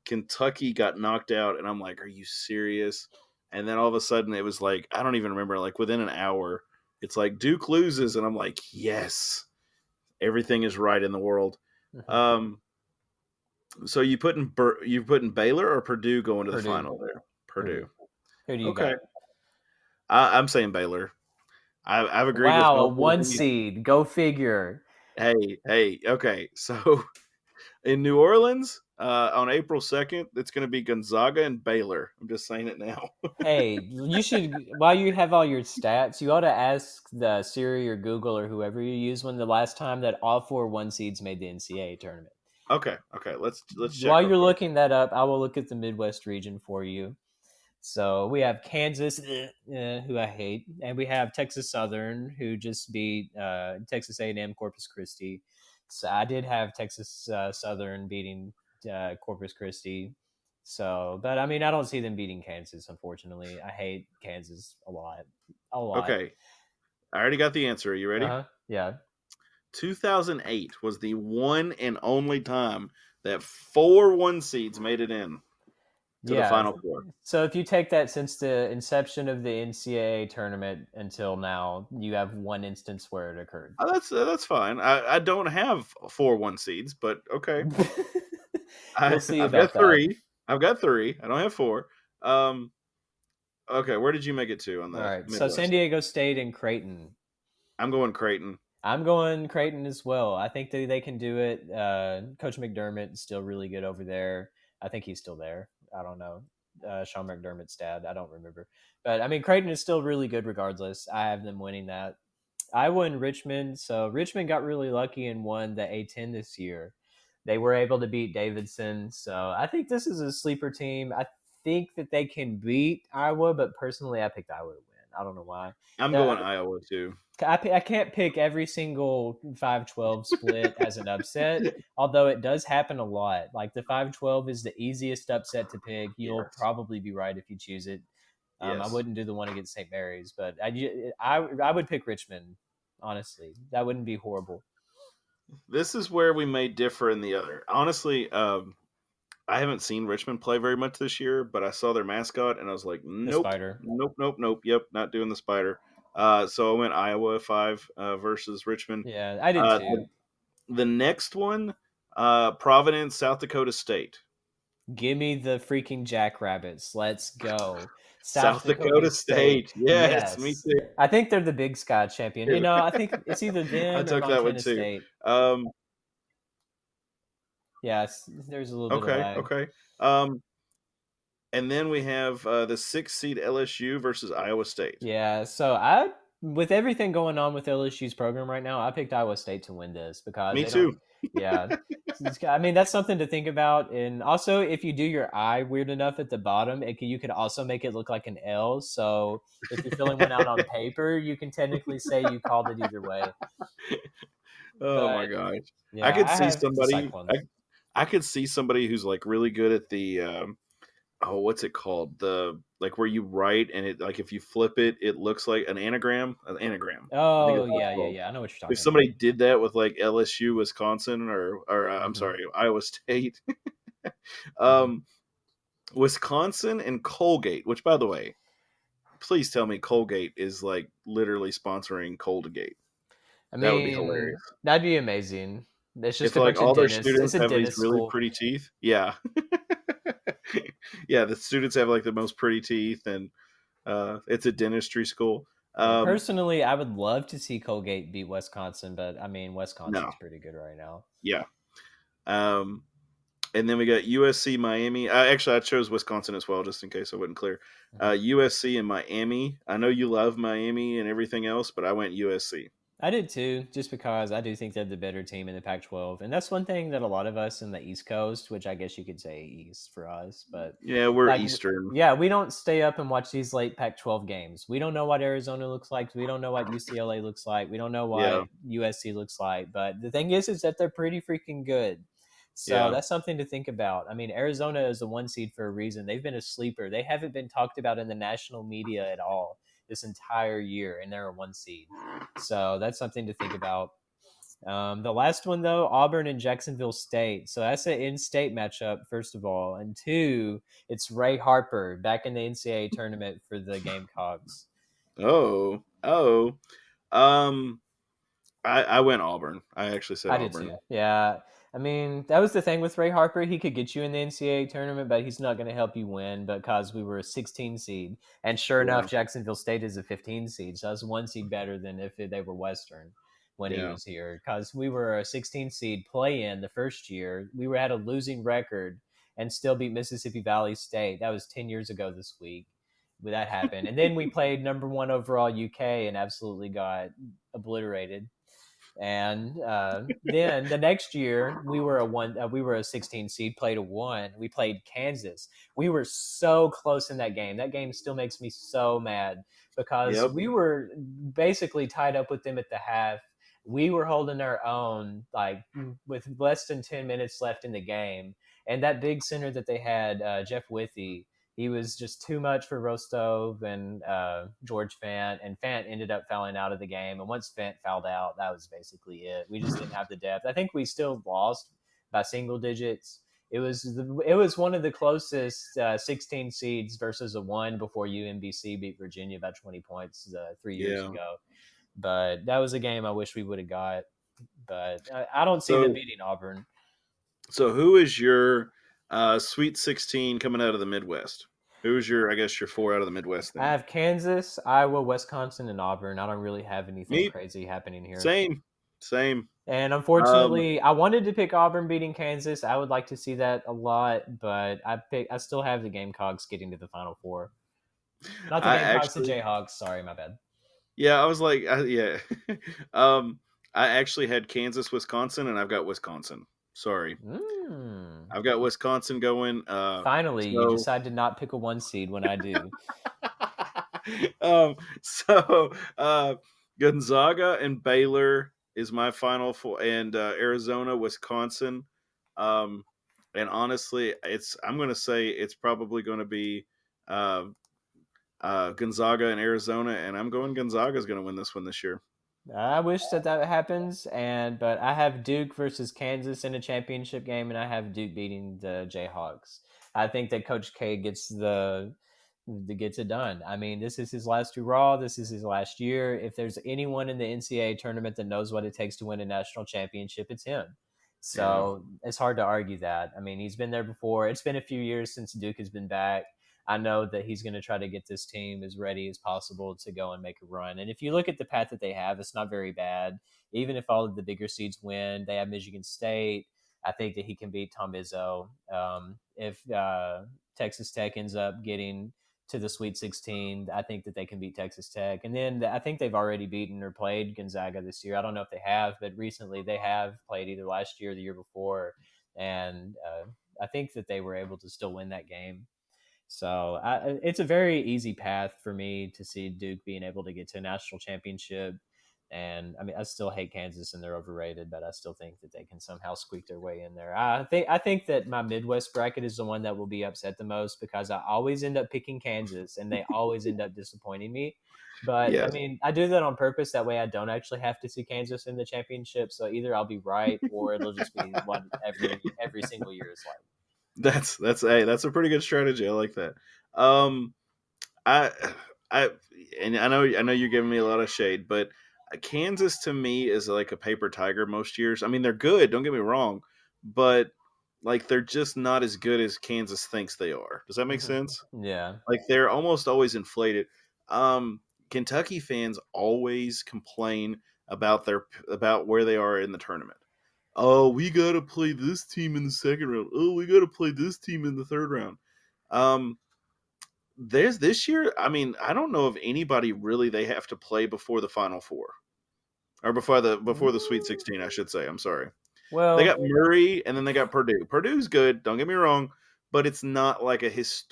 Kentucky got knocked out, and I'm like, "Are you serious?" And then all of a sudden, it was like I don't even remember. Like within an hour, it's like Duke loses, and I'm like, "Yes, everything is right in the world." Mm-hmm. So you putting Baylor or Purdue going to the Purdue. final there? Purdue. Purdue. Who do you Okay. got? I'm saying Baylor. I've agreed with Wow, a multiple of 1 these. seed. Go figure. Hey, okay. So in New Orleans, on April 2nd, it's going to be Gonzaga and Baylor. I'm just saying it now. Hey, you should, while you have all your stats, you ought to ask the Siri or Google or whoever you use when the last time that all 4 1 seeds made the NCAA tournament. Okay. Let's check While real you're quick. looking that up, I will look at the Midwest region for you. So we have Kansas, who I hate, and we have Texas Southern, who just beat Texas A&M Corpus Christi. So I did have Texas Southern beating Corpus Christi. So, but I mean, I don't see them beating Kansas. Unfortunately, I hate Kansas a lot. Okay. I already got the answer. Are you ready? Yeah. 2008 was the one and only time that 4 1 seeds made it in to the Final Four. So if you take that since the inception of the NCAA tournament until now, you have one instance where it occurred. Oh, that's fine. I don't have 4 1 seeds, but okay. We'll see I've about got 3. I've got 3. I don't have 4. Okay, where did you make it to on the All right. Midwest? So San Diego State and Creighton. I'm going Creighton. I'm going Creighton as well. I think they can do it. Coach McDermott is still really good over there. I think he's still there. I don't know. Sean McDermott's dad. I don't remember. But I mean, Creighton is still really good regardless. I have them winning that. Iowa and Richmond. So Richmond got really lucky and won the A10 this year. They were able to beat Davidson. So I think this is a sleeper team. I think that they can beat Iowa, but personally, I picked Iowa to win. I don't know why. I'm going Iowa too. I can't pick every single 5-12 split as an upset, although it does happen a lot. Like the 5-12 is the easiest upset to pick. You'll probably be right if you choose it. I wouldn't do the one against St. Mary's, but I would pick Richmond, honestly. That wouldn't be horrible. This is where we may differ in the other. Honestly, I haven't seen Richmond play very much this year, but I saw their mascot and I was like, nope, nope. Yep, not doing the spider. So I went Iowa 5 versus Richmond. Yeah, I did too. The next one, Providence, South Dakota State. Give me the freaking Jackrabbits. Let's go. South Dakota State. Yes, me too. I think they're the Big Sky champion. You know, I think it's either them or Montana State. Yes, there's a little bit of lag. Okay. And then we have the 6th seed LSU versus Iowa State. Yeah, so with everything going on with LSU's program right now, I picked Iowa State to win this because me too. Yeah, I mean that's something to think about, and also if you do your I weird enough at the bottom, you could also make it look like an L. So if you're filling one out on paper, you can technically say you called it either way. My gosh! Yeah, I could see somebody. I could see somebody who's like really good at the what's it called? The like where you write and it like if you flip it, it looks like an anagram. Oh yeah. I know what you're talking about. If somebody did that with like LSU, Wisconsin, or I'm sorry, Iowa State, Wisconsin and Colgate. Which, by the way, please tell me Colgate is like literally sponsoring Colgate. I mean, that would be hilarious. That'd be amazing. It's just if like all their students have these really pretty teeth. Yeah. Yeah, the students have like the most pretty teeth, and it's a dentistry school. Personally, I would love to see Colgate beat Wisconsin, but I mean, Wisconsin's pretty good right now. Yeah. And then we got USC, Miami. Actually, I chose Wisconsin as well, just in case I wasn't clear. USC and Miami. I know you love Miami and everything else, but I went USC. I did too, just because I do think they're the better team in the Pac-12. And that's one thing that a lot of us in the East Coast, which I guess you could say East for us, but yeah, we're Eastern. Yeah, we don't stay up and watch these late Pac-12 games. We don't know what Arizona looks like. We don't know what UCLA looks like. We don't know what USC looks like. But the thing is that they're pretty freaking good. So that's something to think about. I mean, Arizona is a 1 seed for a reason. They've been a sleeper. They haven't been talked about in the national media at all this entire year, and they're a 1 seed. So that's something to think about. The last one, though, Auburn and Jacksonville State. So that's an in-state matchup, first of all. And 2, it's Ray Harper back in the NCAA tournament for the Gamecocks. I went Auburn. I actually said I did Auburn. too. Yeah. I mean, that was the thing with Ray Harper. He could get you in the NCAA tournament, but he's not going to help you win because we were a 16 seed. And sure Yeah. enough, Jacksonville State is a 15 seed. So that's one seed better than if they were Western when he Yeah. was here. Because we were a 16 seed play in the first year. We had a losing record and still beat Mississippi Valley State. That was 10 years ago this week when that happened. And then we played number one overall UK and absolutely got obliterated. And then the next year we were a 16 seed, played a one. We played Kansas. We were so close in that game. That game still makes me so mad because Yep. we were basically tied up with them at the half. We were holding our own, like with less than 10 minutes left in the game. And that big center that they had, Jeff Withy, he was just too much for Rostov and George Fant, and Fant ended up fouling out of the game. And once Fant fouled out, that was basically it. We just didn't have the depth. I think we still lost by single digits. It was one of the closest 16 seeds versus a one before UMBC beat Virginia by 20 points 3 years Yeah. ago. But that was a game I wish we would have got. But I don't see So- them beating Auburn. So who is your Sweet 16 coming out of the Midwest? Who's your, I guess, your four out of the Midwest then? I have Kansas, Iowa, Wisconsin, and Auburn. I don't really have anything crazy happening here. Same. And unfortunately, I wanted to pick Auburn beating Kansas. I would like to see that a lot, but I still have the Gamecocks getting to the Final Four. Not the Gamecocks, the Jayhawks. Sorry, my bad. Yeah, I was like, yeah. I actually had Kansas, Wisconsin, and I've got Wisconsin. Sorry. I've got Wisconsin going. Finally, you decide to not pick a one seed when I do. Gonzaga and Baylor is my final four, and Arizona, Wisconsin. And honestly, I'm going to say it's probably going to be Gonzaga and Arizona, and I'm going Gonzaga is going to win this one this year. I wish that happens, but I have Duke versus Kansas in a championship game, and I have Duke beating the Jayhawks. I think that Coach K gets it done. I mean, this is his last hurrah. This is his last year. If there's anyone in the NCAA tournament that knows what it takes to win a national championship, it's him. So It's hard to argue that. I mean, he's been there before. It's been a few years since Duke has been back. I know that he's going to try to get this team as ready as possible to go and make a run. And if you look at the path that they have, it's not very bad. Even if all of the bigger seeds win, they have Michigan State. I think that he can beat Tom Izzo. If Texas Tech ends up getting to the Sweet 16, I think that they can beat Texas Tech. And then I think they've already beaten or played Gonzaga this year. I don't know if they have, but recently they have played either last year or the year before. And I think that they were able to still win that game. So it's a very easy path for me to see Duke being able to get to a national championship. And I mean, I still hate Kansas and they're overrated, but I still think that they can somehow squeak their way in there. I think that my Midwest bracket is the one that will be upset the most because I always end up picking Kansas and they always end up disappointing me. But Yes. I mean, I do that on purpose. That way I don't actually have to see Kansas in the championship. So either I'll be right or it'll just be one every single year is like. That's a pretty good strategy. I like that. And I know you're giving me a lot of shade, but Kansas to me is like a paper tiger most years. I mean, they're good, don't get me wrong, but like they're just not as good as Kansas thinks they are. Does that make sense? Yeah. Like they're almost always inflated. Kentucky fans always complain about where they are in the tournament. Oh, we got to play this team in the second round. Oh, we got to play this team in the third round. There's this year, I mean, I don't know if anybody really they have to play before the Final Four. Or before the Sweet 16, I should say. I'm sorry. Well, they got Murray and then they got Purdue. Purdue's good, don't get me wrong, but it's not like it's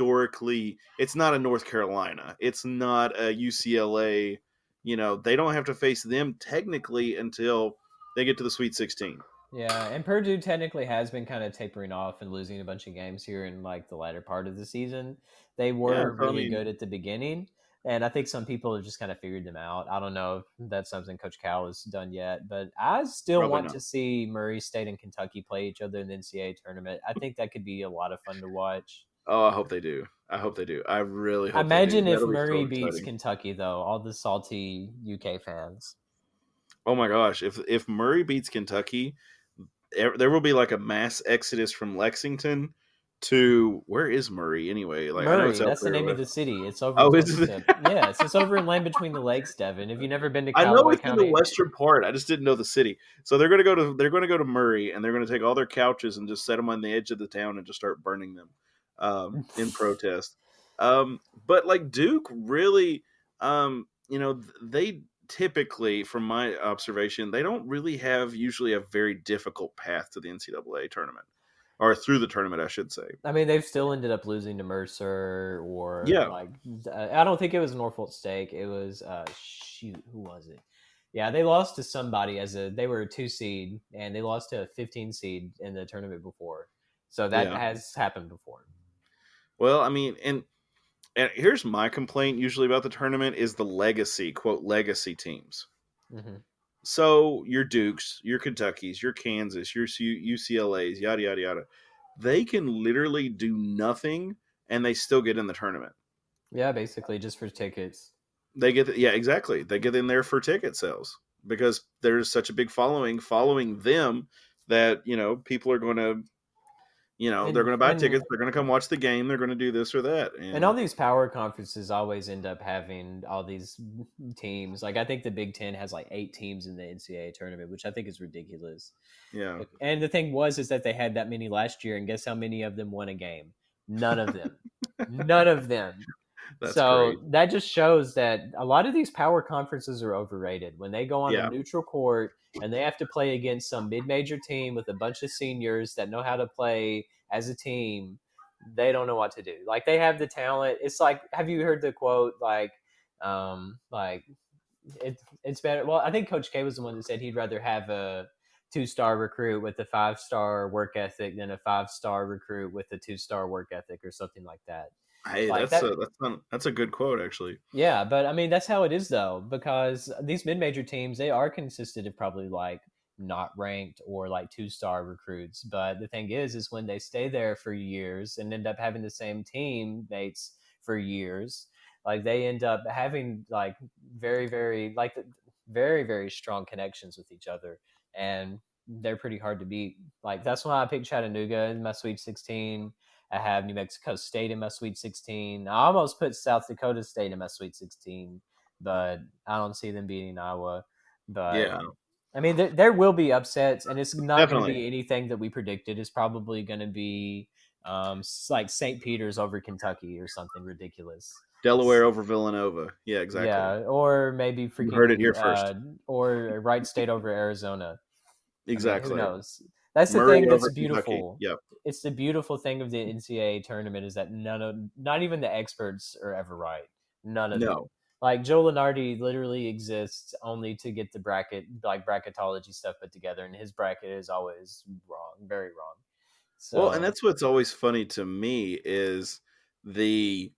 not a North Carolina. It's not a UCLA. You know, they don't have to face them technically until they get to the Sweet 16. Yeah, and Purdue technically has been kind of tapering off and losing a bunch of games here in like the latter part of the season. They were really good at the beginning, and I think some people have just kind of figured them out. I don't know if that's something Coach Cal has done yet, but I still want to see Murray State and Kentucky play each other in the NCAA tournament. I think that could be a lot of fun to watch. Oh, I hope they do. I really hope Imagine they do. if Murray beats Kentucky, though, all the salty UK fans. Oh my gosh! If Murray beats Kentucky, there will be like a mass exodus from Lexington to where is Murray anyway? Like I know it's Murray, out that's the there. name of But, the city. It's over oh, close is it? to it's over in land between the lakes, Devin. Have you never been to I know Callaway it's in the County? western part. I just didn't know the city. So they're going to go to Murray, and they're going to take all their couches and just set them on the edge of the town and just start burning them in protest. But like Duke really, they typically, from my observation, they don't really have usually a very difficult path to the NCAA tournament or through the tournament, I should say. I mean, they've still ended up losing to Mercer or Yeah, like I don't think it was Norfolk State. It was shoot, who was it? Yeah, they lost to somebody they were a 2 seed and they lost to a 15 seed in the tournament before. So that yeah. has happened before. Well, I mean, and here's my complaint usually about the tournament is the legacy, quote, legacy teams. Mm-hmm. So your Dukes, your Kentuckys, your Kansas, your UCLAs, yada, yada, yada. They can literally do nothing and they still get in the tournament. Yeah, basically just for tickets. Yeah, exactly. They get in there for ticket sales because there's such a big following them that, people are going to, they're going to buy And tickets. They're going to come watch the game. They're going to do this or that. And all And these power conferences always end up having all these teams. Like I think the Big Ten has like 8 teams in the NCAA tournament, which I think is ridiculous. yeah, And the thing is that they had that many last year, and guess how many of them won a game? None of them. None of them. that's great. So that just shows that a lot of these power conferences are overrated. When they go on a Yeah. neutral court and they have to play against some mid-major team with a bunch of seniors that know how to play as a team, they don't know what to do. Like they have the talent. It's like, have you heard the quote like it's better? Well, I think Coach K was the one that said he'd rather have a 2-star recruit with a 5-star work ethic than a 5-star recruit with a 2-star work ethic or something like that. Hey, Like that's that. a good quote actually. Yeah, but I mean that's how it is though, because these mid-major teams they are consisted of probably like not ranked or like 2-star recruits. But the thing is when they stay there for years and end up having the same teammates for years, like they end up having like very very strong connections with each other, and they're pretty hard to beat. Like that's why I picked Chattanooga in my Sweet 16. I have New Mexico State in my Sweet 16. I almost put South Dakota State in my Sweet 16, but I don't see them beating Iowa. But Yeah, I mean, there will be upsets, and it's not going to definitely. be anything that we predicted. It's probably going to be like St. Peter's over Kentucky or something ridiculous. Delaware over Villanova. Yeah, exactly. Yeah, or maybe You heard it here freaking first. or Wright State over Arizona. I mean, who Exactly. knows? That's the Murray thing that's over Kentucky. beautiful. Yep. It's the beautiful thing of the NCAA tournament is that not even the experts are ever right. None of them. No. Like Joe Lenardi literally exists only to get the bracketology stuff put together, and his bracket is always wrong, very wrong. Well, and So, that's what's always funny to me is the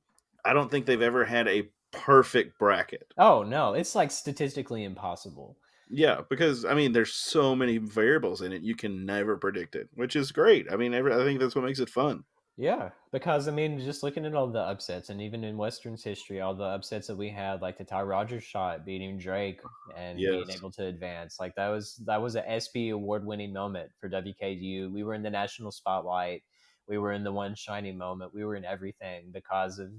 I don't think they've ever had a perfect bracket. oh no, it's like statistically impossible. Yeah, because I mean, there's so many variables in it, you can never predict it, which is great. I mean, I think that's what makes it fun. Yeah, because I mean, just looking at all the upsets, and even in Western's history, all the upsets that we had, like the Ty Rogers shot beating Drake and being Yes. able to advance, like that was a SB award-winning moment for WKU. We were in the national spotlight. We were in the one shining moment. We were in everything because of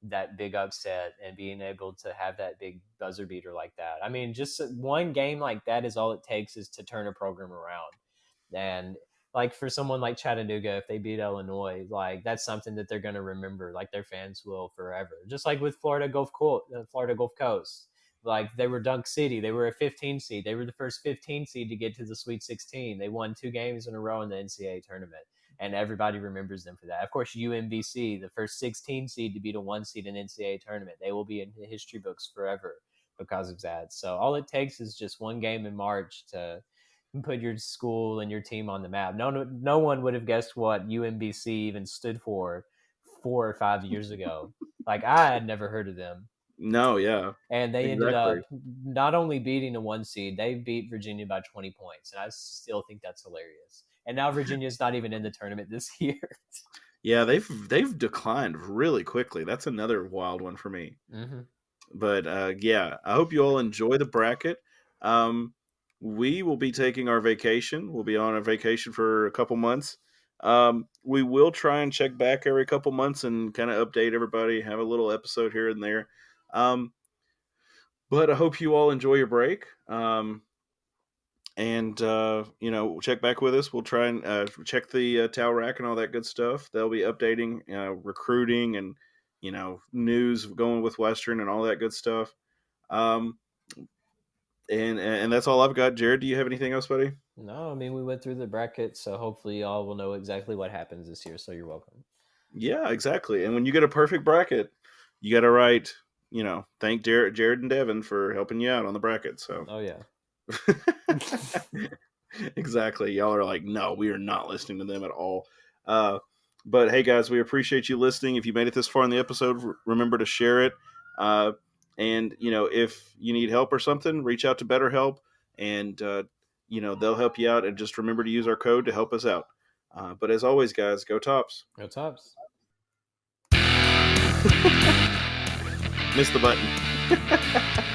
that big upset and being able to have that big buzzer beater like that. I mean, just one game like that is all it takes is to turn a program around. And like for someone like Chattanooga, if they beat Illinois, like that's something that they're going to remember, like their fans will forever. Just like with Florida Gulf Coast, like they were Dunk City, they were a 15 seed, they were the first 15 seed to get to the Sweet 16. They won 2 games in a row in the NCAA tournament, and everybody remembers them for that. Of course, UMBC, the first 16 seed to beat a 1 seed in NCAA tournament, they will be in the history books forever because of that. So all it takes is just one game in March to put your school and your team on the map. No one would have guessed what UMBC even stood for 4 or 5 years ago. Like I had never heard of them, No, yeah. and they ended Exactly. up not only beating a 1 seed, they beat Virginia by 20 points, and I still think that's hilarious. And now Virginia's not even in the tournament this year. Yeah, they've declined really quickly. That's another wild one for me. Mm-hmm. But yeah, I hope you all enjoy the bracket. Um, We will be taking our vacation. We'll be on a vacation for a couple months. We will try and check back every couple months and kind of update everybody, have a little episode here and there. But I hope you all enjoy your break. And check back with us. We'll try and check the towel rack and all that good stuff. They'll be updating recruiting and news going with Western and all that good stuff. And that's all I've got. Jared, do you have anything else, buddy? No, I mean, we went through the bracket, so hopefully y'all will know exactly what happens this year. So you're welcome. Yeah, exactly. And when you get a perfect bracket, you got to write. Thank Jared and Devin for helping you out on the bracket. So. Oh yeah. Exactly. Y'all are like, no, we are not listening to them at all. But hey, guys, we appreciate you listening. If you made it this far in the episode, remember to share it. And if you need help or something, reach out to BetterHelp, and they'll help you out. And just remember to use our code to help us out. But as always, guys, go Tops. Go Tops. Missed the button.